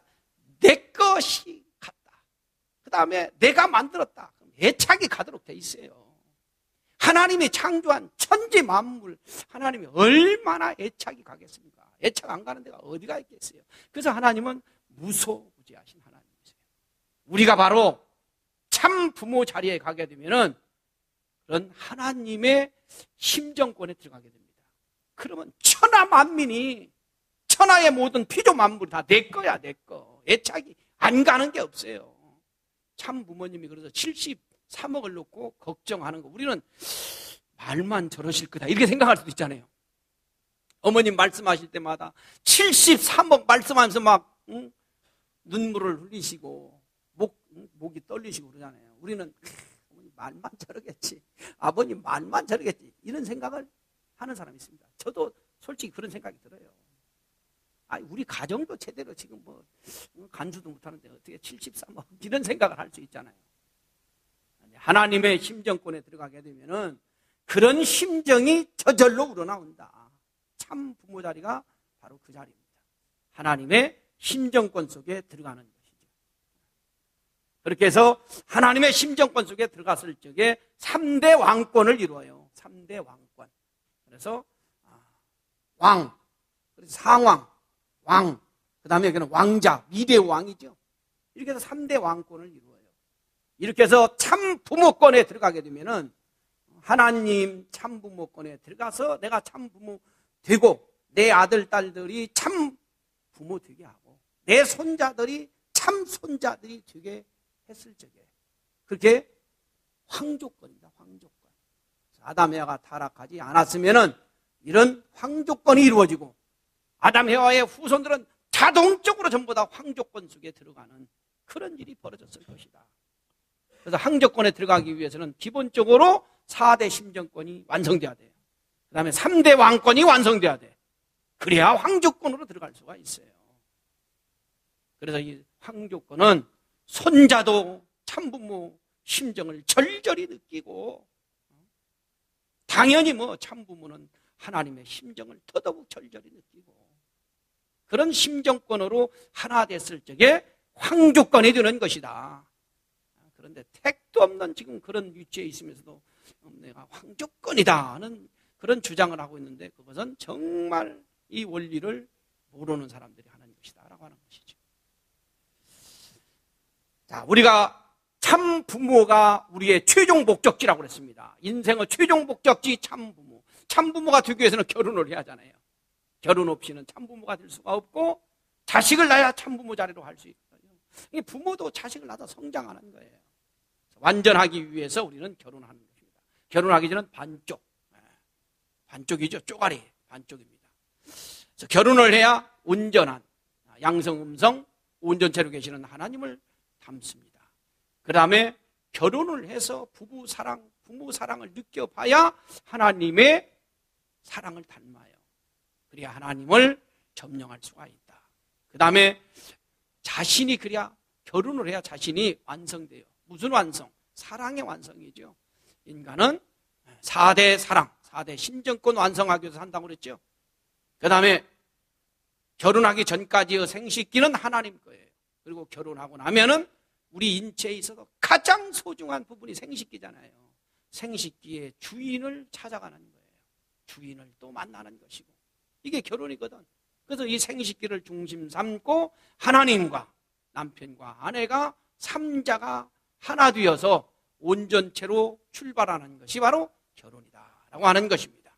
내 것이 같다. 그 다음에 내가 만들었다. 애착이 가도록 돼 있어요. 하나님이 창조한 천지 만물, 하나님이 얼마나 애착이 가겠습니까? 애착 안 가는 데가 어디가 있겠어요? 그래서 하나님은 무소부지하신 하나님이세요. 우리가 바로 참 부모 자리에 가게 되면은 그런 하나님의 심정권에 들어가게 됩니다. 그러면 천하 만민이, 천하의 모든 피조 만물이 다 내 거야, 내 거. 애착이 안 가는 게 없어요. 참 부모님이 그래서 73억을 놓고 걱정하는 거. 우리는 말만 저러실 거다 이렇게 생각할 수도 있잖아요. 어머님 말씀하실 때마다 73억 말씀하면서 막 눈물을 흘리시고 목이 떨리시고 그러잖아요. 우리는 말만 저러겠지, 아버님 말만 저러겠지 이런 생각을 하는 사람이 있습니다. 저도 솔직히 그런 생각이 들어요. 아니, 우리 가정도 제대로 지금 뭐 간수도 못하는데 어떻게 73억 이런 생각을 할 수 있잖아요. 하나님의 심정권에 들어가게 되면은 그런 심정이 저절로 우러나온다. 참 부모 자리가 바로 그 자리입니다. 하나님의 심정권 속에 들어가는 것이죠. 그렇게 해서 하나님의 심정권 속에 들어갔을 적에 3대 왕권을 이루어요. 3대 왕권. 그래서 왕, 상왕, 왕, 그 다음에 여기는 왕자, 미래 왕이죠. 이렇게 해서 3대 왕권을 이루어요. 이렇게 해서 참 부모권에 들어가게 되면은 하나님 참 부모권에 들어가서 내가 참 부모 되고 내 아들, 딸들이 참 부모 되게 하고 내 손자들이 참 손자들이 되게 했을 적에 그렇게 황조권입니다. 황조권. 아담 해와가 타락하지 않았으면은 이런 황조권이 이루어지고 아담 해와의 후손들은 자동적으로 전부 다 황조권 속에 들어가는 그런 일이 벌어졌을 것이다. 그래서 황조권에 들어가기 위해서는 기본적으로 4대 심정권이 완성돼야 돼요. 그 다음에 3대 왕권이 완성돼야 돼. 그래야 황조권으로 들어갈 수가 있어요. 그래서 이 황조권은 손자도 참부모 심정을 절절히 느끼고 당연히 참부모는 하나님의 심정을 더더욱 절절히 느끼고 그런 심정권으로 하나 됐을 적에 황조권이 되는 것이다. 그런데 택도 없는 지금 그런 위치에 있으면서도 내가 황조권이다 하는 그런 주장을 하고 있는데 그것은 정말 이 원리를 모르는 사람들이 하는 것이다 라고 하는 것이죠. 자, 우리가 참 부모가 우리의 최종 목적지라고 그랬습니다. 인생의 최종 목적지 참 부모. 참 부모가 되기 위해서는 결혼을 해야 하잖아요. 결혼 없이는 참 부모가 될 수가 없고 자식을 낳아야 참 부모 자리로 갈 수 있거든요. 부모도 자식을 낳아서 성장하는 거예요. 완전하기 위해서 우리는 결혼하는 것입니다. 결혼하기 전은 반쪽. 반쪽이죠. 쪼가리. 반쪽입니다. 그래서 결혼을 해야 온전한 양성, 음성, 온전체로 계시는 하나님을 닮습니다. 그 다음에 결혼을 해서 부부 사랑, 부모 사랑을 느껴봐야 하나님의 사랑을 닮아요. 그래야 하나님을 점령할 수가 있다. 그 다음에 자신이 그래야 결혼을 해야 자신이 완성돼요. 무슨 완성? 사랑의 완성이죠. 인간은 4대 사랑, 4대 심정권 완성하기 위해서 산다고 그랬죠. 그 다음에 결혼하기 전까지의 생식기는 하나님 거예요. 그리고 결혼하고 나면은 우리 인체에 있어서 가장 소중한 부분이 생식기잖아요. 생식기의 주인을 찾아가는 거예요. 주인을 또 만나는 것이고 이게 결혼이거든. 그래서 이 생식기를 중심 삼고 하나님과 남편과 아내가 3자가 하나 되어서 온전체로 출발하는 것이 바로 결혼이다라고 하는 것입니다.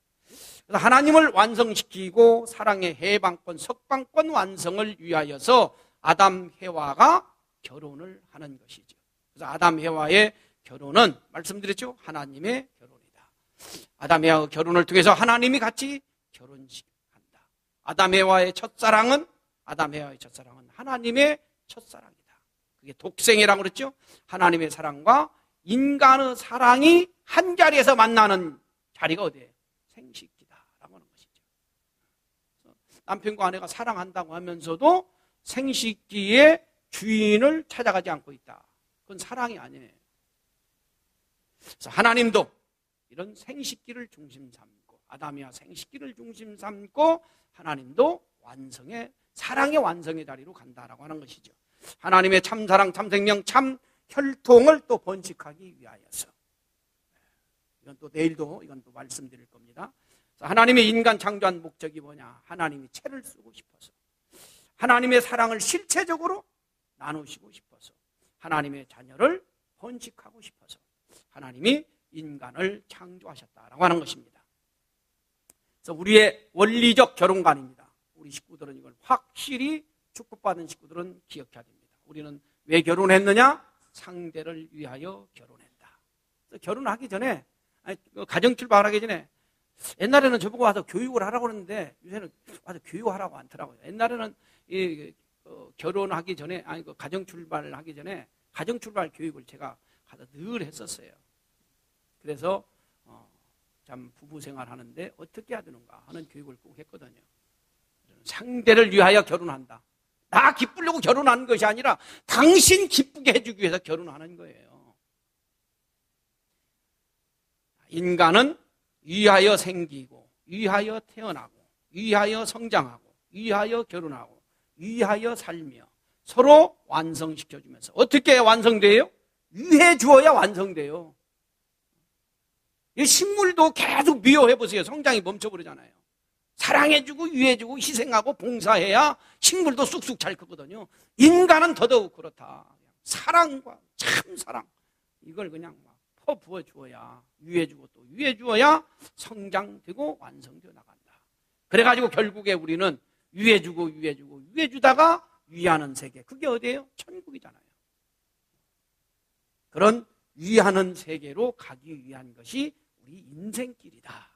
그래서 하나님을 완성시키고 사랑의 해방권, 석방권 완성을 위하여서 아담 해와가 결혼을 하는 것이죠. 그래서 아담 해와의 결혼은 말씀드렸죠. 하나님의 결혼이다. 아담 해와의 결혼을 통해서 하나님이 같이 결혼식한다. 아담 해와의 첫사랑은 하나님의 첫사랑이다. 그게 독생이라고 그랬죠. 하나님의 사랑과 인간의 사랑이 한 자리에서 만나는 자리가 어디예요? 생식기다라고 하는 것이죠. 남편과 아내가 사랑한다고 하면서도 생식기의 주인을 찾아가지 않고 있다. 그건 사랑이 아니에요. 그래서 하나님도 이런 생식기를 중심 삼고 아담이와 생식기를 중심 삼고 하나님도 완성의 사랑의 완성의 자리로 간다라고 하는 것이죠. 하나님의 참사랑, 참생명, 참 혈통을 또 번식하기 위하여서 이건 또 내일도 이건 또 말씀드릴 겁니다. 하나님의 인간 창조한 목적이 뭐냐? 하나님이 채를 쓰고 싶어서 하나님의 사랑을 실체적으로 나누시고 싶어서 하나님의 자녀를 번식하고 싶어서 하나님이 인간을 창조하셨다라고 하는 것입니다. 그래서 우리의 원리적 결혼관입니다. 우리 식구들은 이걸 확실히 축복받은 식구들은 기억해야 됩니다. 우리는 왜 결혼했느냐? 상대를 위하여 결혼했다. 결혼하기 전에 가정 출발하기 전에 옛날에는 저보고 와서 교육을 하라고 그러는데 요새는 와서 교육하라고 않더라고요. 옛날에는 결혼하기 전에 가정 출발을 하기 전에 가정 출발 교육을 제가 가서 늘 했었어요. 그래서 참 부부 생활하는데 어떻게 해야 되는가 하는 교육을 꼭 했거든요. 상대를 위하여 결혼한다. 나 기쁘려고 결혼하는 것이 아니라 당신 기쁘게 해주기 위해서 결혼하는 거예요. 인간은 위하여 생기고 위하여 태어나고 위하여 성장하고 위하여 결혼하고 위하여 살며 서로 완성시켜주면서. 어떻게 완성돼요? 위해 주어야 완성돼요. 이 식물도 계속 미워해보세요. 성장이 멈춰버리잖아요. 사랑해주고 위해주고 희생하고 봉사해야 식물도 쑥쑥 잘 크거든요. 인간은 더더욱 그렇다. 사랑과 참 사랑, 이걸 그냥 막 퍼부어 주어야, 위해주고 또 위해주어야 성장되고 완성되어 나간다. 그래가지고 결국에 우리는 위해주고 위해주다가 위하는 세계, 그게 어디예요? 천국이잖아요. 그런 위하는 세계로 가기 위한 것이 우리 인생길이다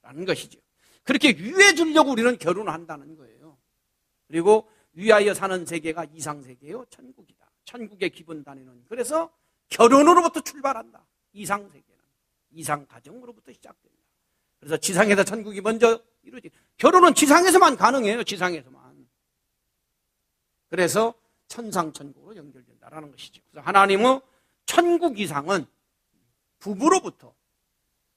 라는 것이죠. 그렇게 위해 주려고 우리는 결혼을 한다는 거예요. 그리고 위하여 사는 세계가 이상세계요, 천국이다. 천국의 기본 단위는 그래서 결혼으로부터 출발한다. 이상세계는 이상가정으로부터 시작된다. 그래서 지상에서 천국이 먼저 이루어지. 결혼은 지상에서만 가능해요. 지상에서만. 그래서 천상천국으로 연결된다라는 것이죠. 그래서 하나님의 천국 이상은 부부로부터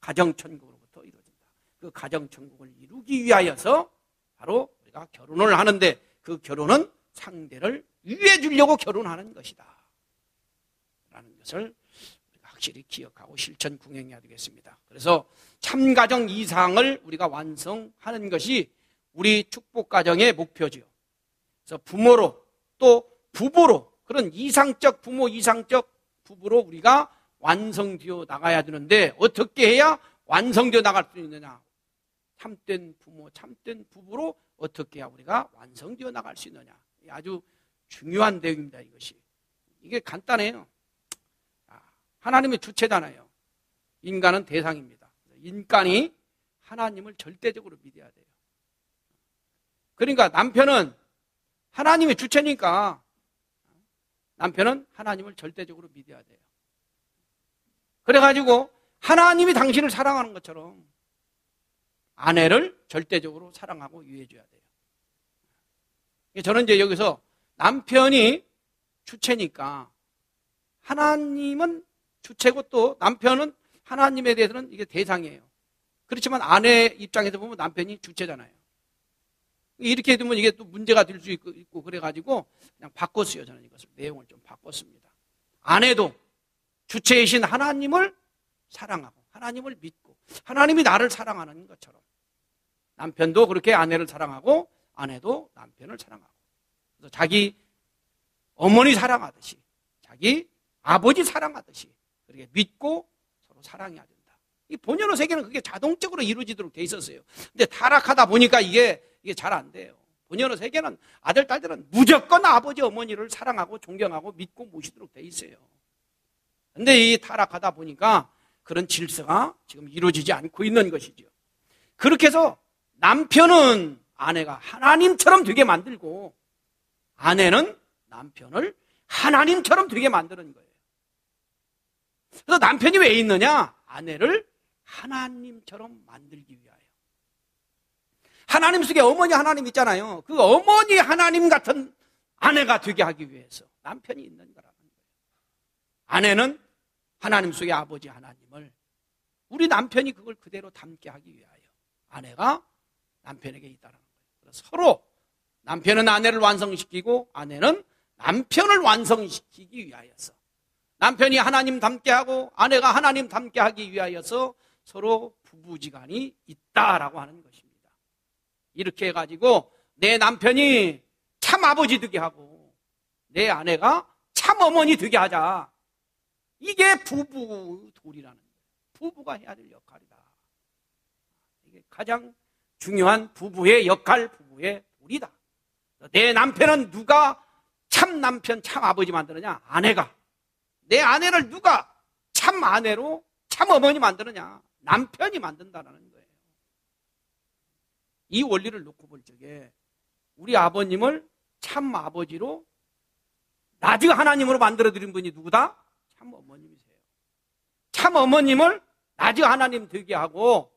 가정천국으로부터 이루어진다. 그 가정천국을 이루기 위하여서 바로 우리가 결혼을 하는데, 그 결혼은 상대를 위해 주려고 결혼하는 것이다 라는 것을 우리가 확실히 기억하고 실천 궁행해야 되겠습니다. 그래서 참가정 이상을 우리가 완성하는 것이 우리 축복가정의 목표죠. 그래서 부모로 또 부부로, 그런 이상적 부모, 이상적 부부로 우리가 완성되어 나가야 되는데, 어떻게 해야 완성되어 나갈 수 있느냐? 참된 부모, 참된 부부로 어떻게 해야 우리가 완성되어 나갈 수 있느냐? 아주 중요한 내용입니다. 이것이. 이게 간단해요. 하나님의 주체잖아요. 인간은 대상입니다. 인간이 하나님을 절대적으로 믿어야 돼요. 그러니까 남편은 하나님의 주체니까 남편은 하나님을 절대적으로 믿어야 돼요. 그래가지고 하나님이 당신을 사랑하는 것처럼 아내를 절대적으로 사랑하고 위해줘야 돼요. 저는 이제 여기서 남편이 주체니까 하나님은 주체고 또 남편은 하나님에 대해서는 이게 대상이에요. 그렇지만 아내 입장에서 보면 남편이 주체잖아요. 이렇게 되면 이게 또 문제가 될 수 있고 그래가지고 그냥 바꿨어요. 저는 이것을 내용을 좀 바꿨습니다. 아내도 주체이신 하나님을 사랑하고 하나님을 믿고 하나님이 나를 사랑하는 것처럼 남편도 그렇게 아내를 사랑하고 아내도 남편을 사랑하고, 그래서 자기 어머니 사랑하듯이 자기 아버지 사랑하듯이 그렇게 믿고 서로 사랑해야 된다. 이 본연의 세계는 그게 자동적으로 이루어지도록 돼 있었어요. 근데 타락하다 보니까 이게 잘 안 돼요. 본연의 세계는 아들, 딸들은 무조건 아버지, 어머니를 사랑하고 존경하고 믿고 모시도록 돼 있어요. 근데 이 타락하다 보니까 그런 질서가 지금 이루어지지 않고 있는 것이죠. 그렇게 해서 남편은 아내가 하나님처럼 되게 만들고 아내는 남편을 하나님처럼 되게 만드는 거예요. 그래서 남편이 왜 있느냐? 아내를 하나님처럼 만들기 위하여. 하나님 속에 어머니 하나님 있잖아요. 그 어머니 하나님 같은 아내가 되게 하기 위해서 남편이 있는 거라는 거예요. 아내는 하나님 속의 아버지 하나님을, 우리 남편이 그걸 그대로 담게 하기 위하여 아내가 남편에게 있다는 거예요. 그래서 서로 남편은 아내를 완성시키고 아내는 남편을 완성시키기 위하여서, 남편이 하나님 닮게 하고 아내가 하나님 닮게 하기 위하여서 서로 부부지간이 있다라고 하는 것입니다. 이렇게 해가지고 내 남편이 참 아버지 되게 하고 내 아내가 참 어머니 되게 하자. 이게 부부 도리라는 거예요. 부부가 해야 될 역할이다. 이게 가장 중요한 부부의 역할, 부부의 도리다. 내 남편은 누가 참 남편, 참 아버지 만드느냐? 아내가. 내 아내를 누가 참 아내로, 참 어머니 만드느냐? 남편이 만든다는 거예요. 이 원리를 놓고 볼 적에 우리 아버님을 참 아버지로, 나중 하나님으로 만들어드린 분이 누구다? 참 어머님이세요. 참 어머님을 나중 하나님 되게 하고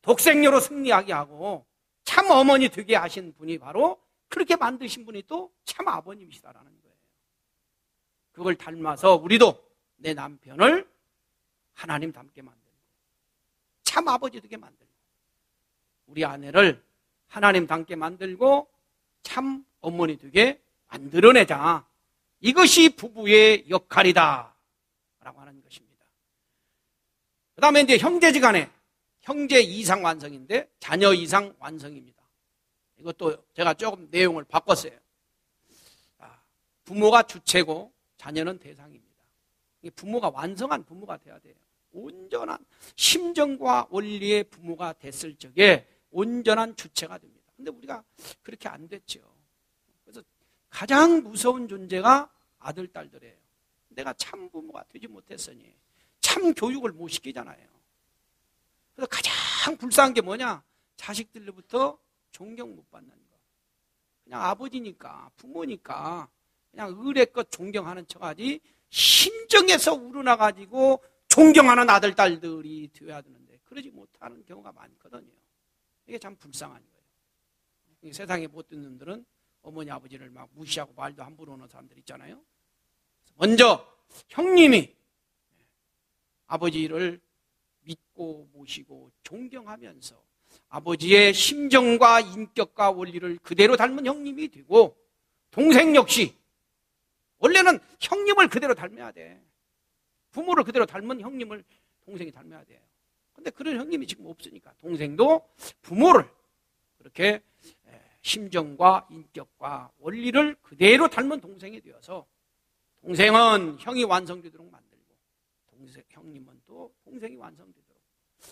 독생녀로 승리하게 하고 참 어머니 되게 하신 분이 바로, 그렇게 만드신 분이 또 참 아버님이시다라는 거예요. 그걸 닮아서 우리도 내 남편을 하나님 닮게 만들고 참 아버지 되게 만들고 우리 아내를 하나님 닮게 만들고 참 어머니 되게 만들어내자. 이것이 부부의 역할이다 라고 하는 것입니다. 그 다음에 이제 형제지간에 형제 이상 완성인데 자녀 이상 완성입니다. 이것도 제가 조금 내용을 바꿨어요. 부모가 주체고 자녀는 대상입니다. 부모가 완성한 부모가 돼야 돼요. 온전한 심정과 원리의 부모가 됐을 적에 온전한 주체가 됩니다. 근데 우리가 그렇게 안 됐죠. 그래서 가장 무서운 존재가 아들, 딸들이에요. 내가 참 부모가 되지 못했으니 참 교육을 못 시키잖아요. 그래서 가장 불쌍한 게 뭐냐? 자식들로부터 존경 못 받는 거. 그냥 아버지니까, 부모니까 그냥 의례껏 존경하는 척하지 심정에서 우러나가지고 존경하는 아들, 딸들이 되어야 되는데 그러지 못하는 경우가 많거든요. 이게 참 불쌍한 거예요. 세상에 못 듣는 놈들은 어머니, 아버지를 막 무시하고 말도 함부로 하는 사람들 있잖아요. 먼저 형님이 아버지를 믿고 모시고 존경하면서 아버지의 심정과 인격과 원리를 그대로 닮은 형님이 되고, 동생 역시 원래는 형님을 그대로 닮아야 돼. 부모를 그대로 닮은 형님을 동생이 닮아야 돼요. 근데 그런 형님이 지금 없으니까 동생도 부모를 그렇게 심정과 인격과 원리를 그대로 닮은 동생이 되어서 동생은 형이 완성되도록 만들고 형님은 또 동생이 완성되도록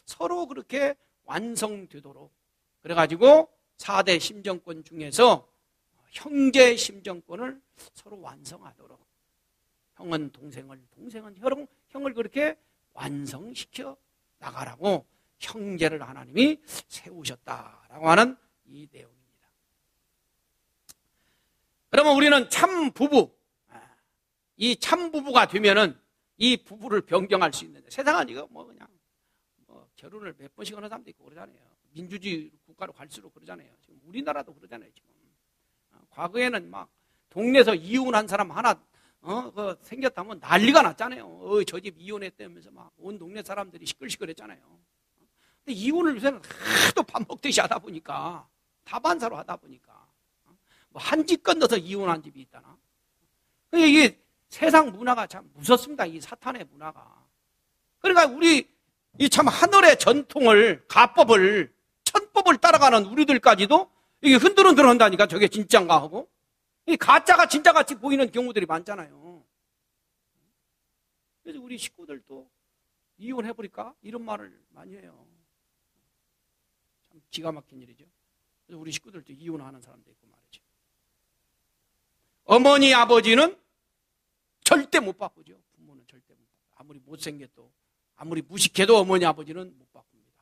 서로 그렇게 완성되도록 그래가지고 4대 심정권 중에서 형제 심정권을 서로 완성하도록 형은 동생을, 동생은 형을 그렇게 완성시켜 나가라고 형제를 하나님이 세우셨다라고 하는 이 내용입니다. 그러면 우리는 참 부부, 이 참 부부가 되면은 이 부부를 변경할 수 있는데, 세상은 이거 뭐 그냥 결혼을 몇 번씩 하는 사람도 있고 그러잖아요. 민주주의 국가로 갈수록 그러잖아요. 지금 우리나라도 그러잖아요. 지금 과거에는 막 동네에서 이혼한 사람 하나 생겼다면 난리가 났잖아요. 저 집 이혼했다면서 막 온 동네 사람들이 시끌시끌했잖아요. 근데 이혼을 요새는 하도 밥 먹듯이 하다 보니까, 다반사로 하다 보니까 뭐 한 집 건너서 이혼한 집이 있다나. 그러니까 이게 세상 문화가 참 무섭습니다. 이 사탄의 문화가. 그러니까 우리 이 참 하늘의 전통을, 가법을, 천법을 따라가는 우리들까지도 이게 흔들흔들 한다니까. 저게 진짠가 하고 이 가짜가 진짜같이 보이는 경우들이 많잖아요. 그래서 우리 식구들도 이혼해버릴까? 이런 말을 많이 해요. 참 기가 막힌 일이죠. 그래서 우리 식구들도 이혼하는 사람도 있고 말이죠. 어머니, 아버지는 절대 못 바꾸죠. 부모는 절대 못 바꿔. 아무리 못생겨도, 아무리 무식해도 어머니, 아버지는 못 바꿉니다.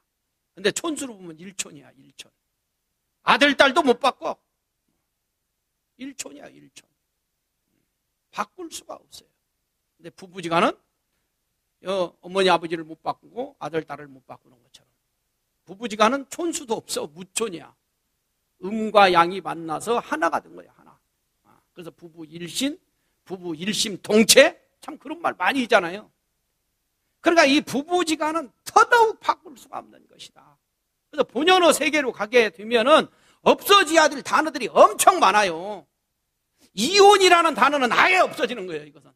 근데 촌수로 보면 1촌이야, 1촌. 아들, 딸도 못 바꿔. 1촌이야, 1촌. 바꿀 수가 없어요. 근데 부부지간은 어머니, 아버지를 못 바꾸고 아들, 딸을 못 바꾸는 것처럼 부부지간은 촌수도 없어. 무촌이야. 음과 양이 만나서 하나가 된 거야, 하나. 그래서 부부 일신, 부부 일심 동체, 참 그런 말 많이 있잖아요. 그러니까 이 부부지간은 더더욱 바꿀 수가 없는 것이다. 그래서 본연의 세계로 가게 되면은 없어져야 될 단어들이 엄청 많아요. 이혼이라는 단어는 아예 없어지는 거예요, 이것은.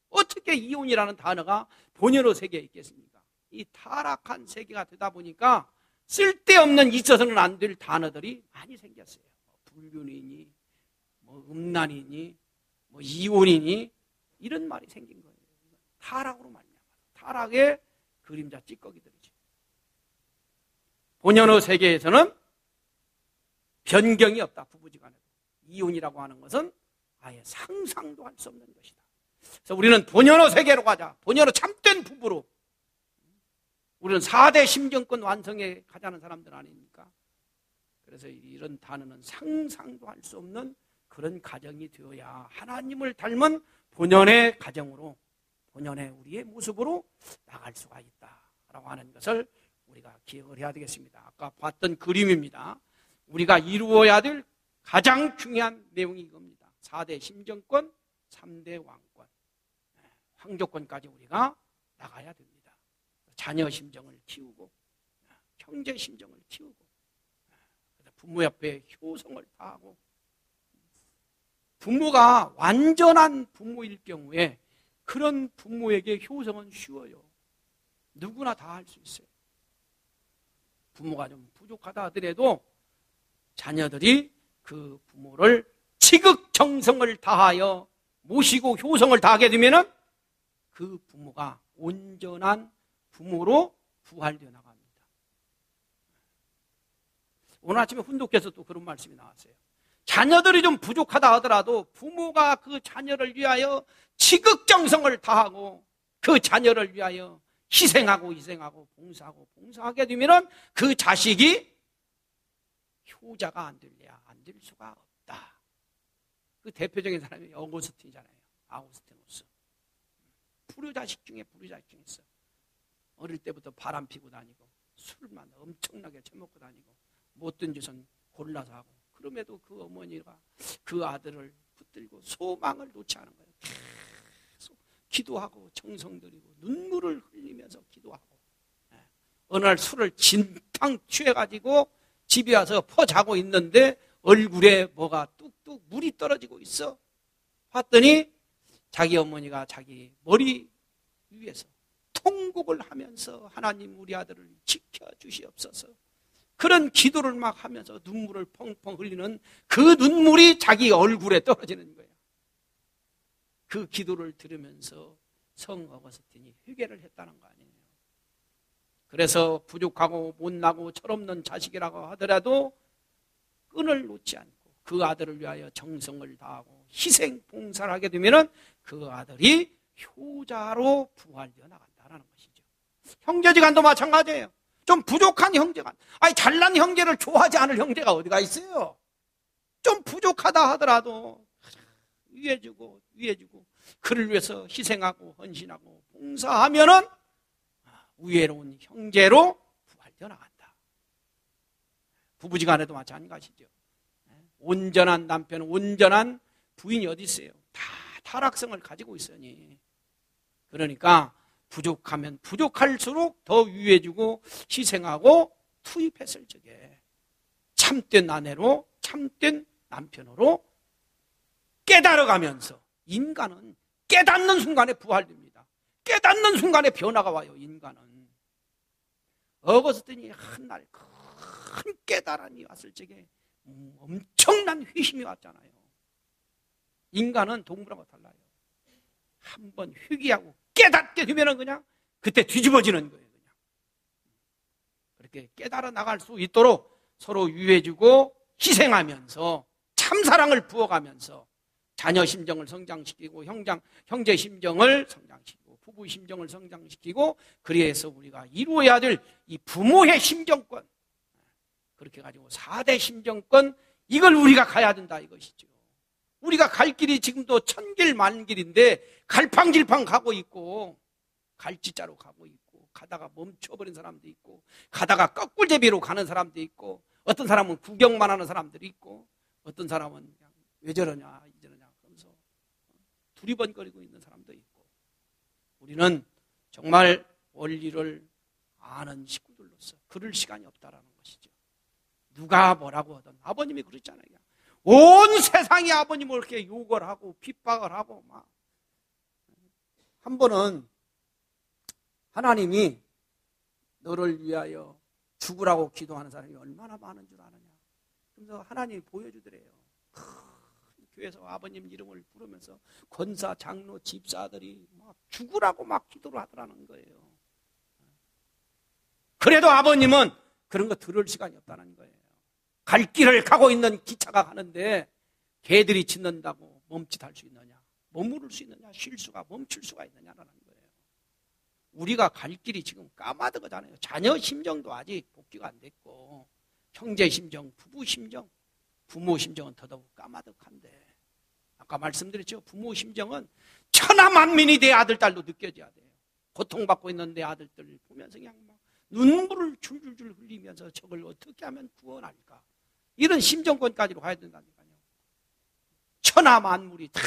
어떻게 이혼이라는 단어가 본연의 세계에 있겠습니까? 이 타락한 세계가 되다 보니까 쓸데없는 있어서는 안 될 단어들이 많이 생겼어요. 불륜이니, 음란이니, 이혼이니, 이런 말이 생긴 거예요. 타락으로 말이야. 타락의 그림자 찌꺼기들이죠. 본연의 세계에서는 변경이 없다. 부부지간에도. 이혼이라고 하는 것은 아예 상상도 할 수 없는 것이다. 그래서 우리는 본연의 세계로 가자. 본연의 참된 부부로. 우리는 4대 심정권 완성에 가자는 사람들 아닙니까? 그래서 이런 단어는 상상도 할 수 없는 그런 가정이 되어야 하나님을 닮은 본연의 가정으로, 본연의 우리의 모습으로 나갈 수가 있다라고 하는 것을 우리가 기억을 해야 되겠습니다. 아까 봤던 그림입니다. 우리가 이루어야 될 가장 중요한 내용이 이겁니다. 4대 심정권, 3대 왕권, 황조권까지 우리가 나가야 됩니다. 자녀 심정을 키우고, 형제 심정을 키우고, 부모 옆에 효성을 다하고, 부모가 완전한 부모일 경우에 그런 부모에게 효성은 쉬워요. 누구나 다 할 수 있어요. 부모가 좀 부족하다 하더라도 자녀들이 그 부모를 지극정성을 다하여 모시고 효성을 다하게 되면은 그 부모가 온전한 부모로 부활되어 나갑니다. 오늘 아침에 훈독해서 또 그런 말씀이 나왔어요. 자녀들이 좀 부족하다 하더라도 부모가 그 자녀를 위하여 지극정성을 다하고 그 자녀를 위하여 희생하고 봉사하게 되면 그 자식이 효자가 안 될래야 안 될 수가 없다. 그 대표적인 사람이 어거스틴이잖아요. 아우구스티누스. 불효자식 중에 불효자식 중에 있어. 어릴 때부터 바람 피고 다니고 술만 엄청나게 처먹고 다니고 못된 짓은 골라서 하고, 그럼에도 그 어머니가 그 아들을 붙들고 소망을 놓지 않은 거예요. 계속 기도하고 정성 들이고 눈물을 흘리면서 기도하고, 어느 날 술을 진탕 취해가지고 집에 와서 퍼자고 있는데 얼굴에 뭐가 뚝뚝 물이 떨어지고 있어. 봤더니 자기 어머니가 자기 머리 위에서 통곡을 하면서 하나님 우리 아들을 지켜주시옵소서, 그런 기도를 막 하면서 눈물을 펑펑 흘리는 그 눈물이 자기 얼굴에 떨어지는 거예요. 그 기도를 들으면서 성 어거스틴이 회개를 했다는 거 아니에요. 그래서 부족하고 못나고 철없는 자식이라고 하더라도 끈을 놓지 않고 그 아들을 위하여 정성을 다하고 희생 봉사를 하게 되면 그 아들이 효자로 부활되어 나간다는 것이죠. 형제지간도 마찬가지예요. 좀 부족한 형제간, 잘난 형제를 좋아하지 않을 형제가 어디가 있어요. 좀 부족하다 하더라도 위해주고 그를 위해서 희생하고 헌신하고 봉사하면은 우애로운 형제로 부활되어 나간다. 부부지간에도 마찬가지죠. 온전한 남편, 온전한 부인이 어디 있어요? 다 타락성을 가지고 있으니. 그러니까 부족하면 부족할수록 더 위해주고 희생하고 투입했을 적에 참된 아내로, 참된 남편으로 깨달아가면서, 인간은 깨닫는 순간에 부활됩니다. 깨닫는 순간에 변화가 와요. 인간은 어거스틴이 한날 큰 깨달음이 왔을 적에 엄청난 회심이 왔잖아요. 인간은 동물하고 달라요. 한번 회개하고 깨닫게 되면 그냥 그때 뒤집어지는 거예요. 그냥 그렇게 깨달아 나갈 수 있도록 서로 유해주고 희생하면서 참사랑을 부어가면서 자녀 심정을 성장시키고 형제 심정을 성장시키고 부부 심정을 성장시키고, 그래서 우리가 이루어야 될 이 부모의 심정권, 그렇게 가지고 4대 심정권, 이걸 우리가 가야 된다 이것이죠. 우리가 갈 길이 지금도 천길 만길인데 갈팡질팡 가고 있고 갈지자로 가고 있고, 가다가 멈춰버린 사람도 있고, 가다가 거꾸제비로 가는 사람도 있고, 어떤 사람은 구경만 하는 사람들이 있고, 어떤 사람은 그냥 왜 저러냐 이저러냐 그러면서 두리번거리고 있는 사람도 있고, 우리는 정말 원리를 아는 식구들로서 그럴 시간이 없다라는 것이죠. 누가 뭐라고 하든 아버님이 그랬잖아요. 온 세상이 아버님을 이렇게 욕을 하고 핍박을 하고 막. 한 번은 하나님이 너를 위하여 죽으라고 기도하는 사람이 얼마나 많은 줄 아느냐. 그래서 하나님이 보여주더래요. 교회에서 아버님 이름을 부르면서 권사, 장로, 집사들이 막 죽으라고 막 기도를 하더라는 거예요. 그래도 아버님은 그런 거 들을 시간이 없다는 거예요. 갈 길을 가고 있는 기차가 가는데 개들이 짖는다고 멈칫할 수 있느냐, 머무를 수 있느냐, 쉴 수가, 멈출 수가 있느냐라는 거예요. 우리가 갈 길이 지금 까마득하잖아요. 자녀 심정도 아직 복귀가 안 됐고, 형제 심정, 부부 심정, 부모 심정은 더더욱 까마득한데, 아까 말씀드렸죠. 부모 심정은 천하만민이 내 아들, 딸로 느껴져야 돼요. 고통받고 있는 내 아들들을 보면서 그냥 막 눈물을 줄줄줄 흘리면서 저걸 어떻게 하면 구원할까, 이런 심정권까지로 가야 된다니까요. 천하만물이 다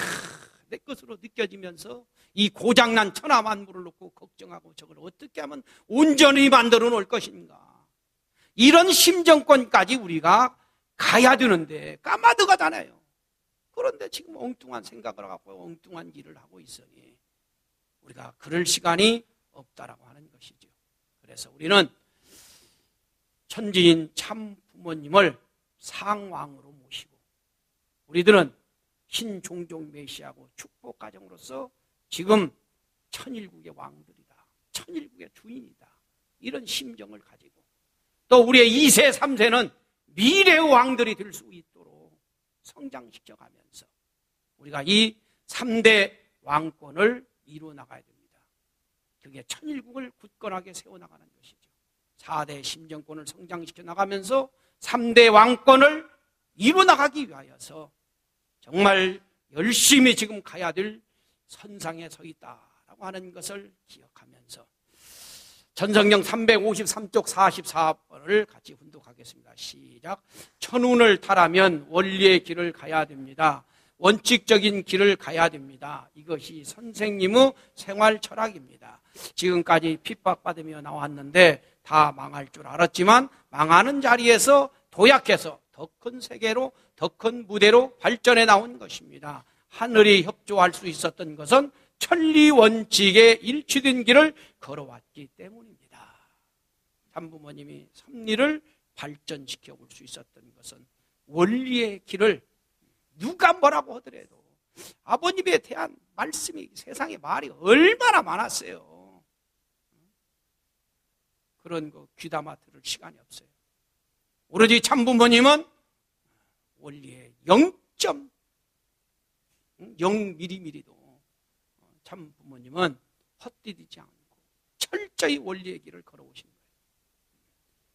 내 것으로 느껴지면서 이 고장난 천하만물을 놓고 걱정하고 저걸 어떻게 하면 온전히 만들어 놓을 것인가, 이런 심정권까지 우리가 가야 되는데 까마득하잖아요. 그런데 지금 엉뚱한 생각을 하고 엉뚱한 일을 하고 있으니 우리가 그럴 시간이 없다라고 하는 것이죠. 그래서 우리는 천지인 참 부모님을 상왕으로 모시고 우리들은 신종종 메시아고 축복 가정으로서 지금 천일국의 왕들이다, 천일국의 주인이다, 이런 심정을 가지고 또 우리의 2세, 3세는 미래의 왕들이 될 수 있도록 성장시켜가면서 우리가 이 3대 왕권을 이루어나가야 됩니다. 그게 천일국을 굳건하게 세워나가는 것이죠. 4대 심정권을 성장시켜 나가면서 3대 왕권을 이루어나가기 위하여서 정말 열심히 지금 가야 될 선상에 서 있다라고 하는 것을 기억하면서 전성경 353쪽 44번을 같이 훈독하겠습니다. 시작. 천운을 타라면 원리의 길을 가야 됩니다. 원칙적인 길을 가야 됩니다. 이것이 선생님의 생활 철학입니다. 지금까지 핍박받으며 나왔는데 다 망할 줄 알았지만 망하는 자리에서 도약해서 더 큰 세계로, 더 큰 무대로 발전해 나온 것입니다. 하늘이 협조할 수 있었던 것은 천리 원칙에 일치된 길을 걸어왔기 때문입니다. 참부모님이 섭리를 발전시켜 볼 수 있었던 것은 원리의 길을 누가 뭐라고 하더라도 아버님에 대한 말씀이 세상에 말이 얼마나 많았어요. 그런 거 귀담아 들을 시간이 없어요. 오로지 참부모님은 원리의 0.0mm도 참부모님은 헛디디지 않고 철저히 원리의 길을 걸어오신 거예요.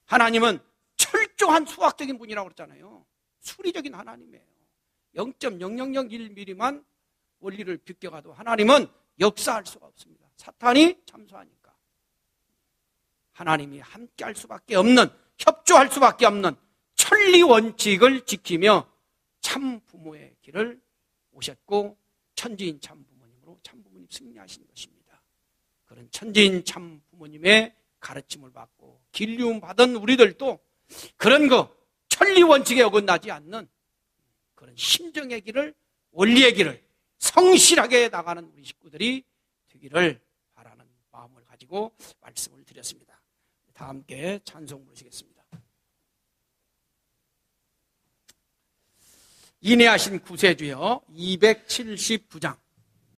하나님은 철저한 수학적인 분이라고 그랬잖아요. 수리적인 하나님이에요. 0.0001mm만 원리를 비껴가도 하나님은 역사할 수가 없습니다. 사탄이 참소하니까. 하나님이 함께할 수밖에 없는, 협조할 수밖에 없는 천리 원칙을 지키며 참 부모의 길을 오셨고 천지인 참 부모님으로 참 부모님 승리하신 것입니다. 그런 천지인 참 부모님의 가르침을 받고 길리움 받은 우리들도 그런 거 천리 원칙에 어긋나지 않는 그런 심정의 길을, 원리의 길을 성실하게 나가는 우리 식구들이 되기를 바라는 마음을 가지고 말씀을 드렸습니다. 다 함께 찬송 부르시겠습니다. 인내하신 구세주여 279장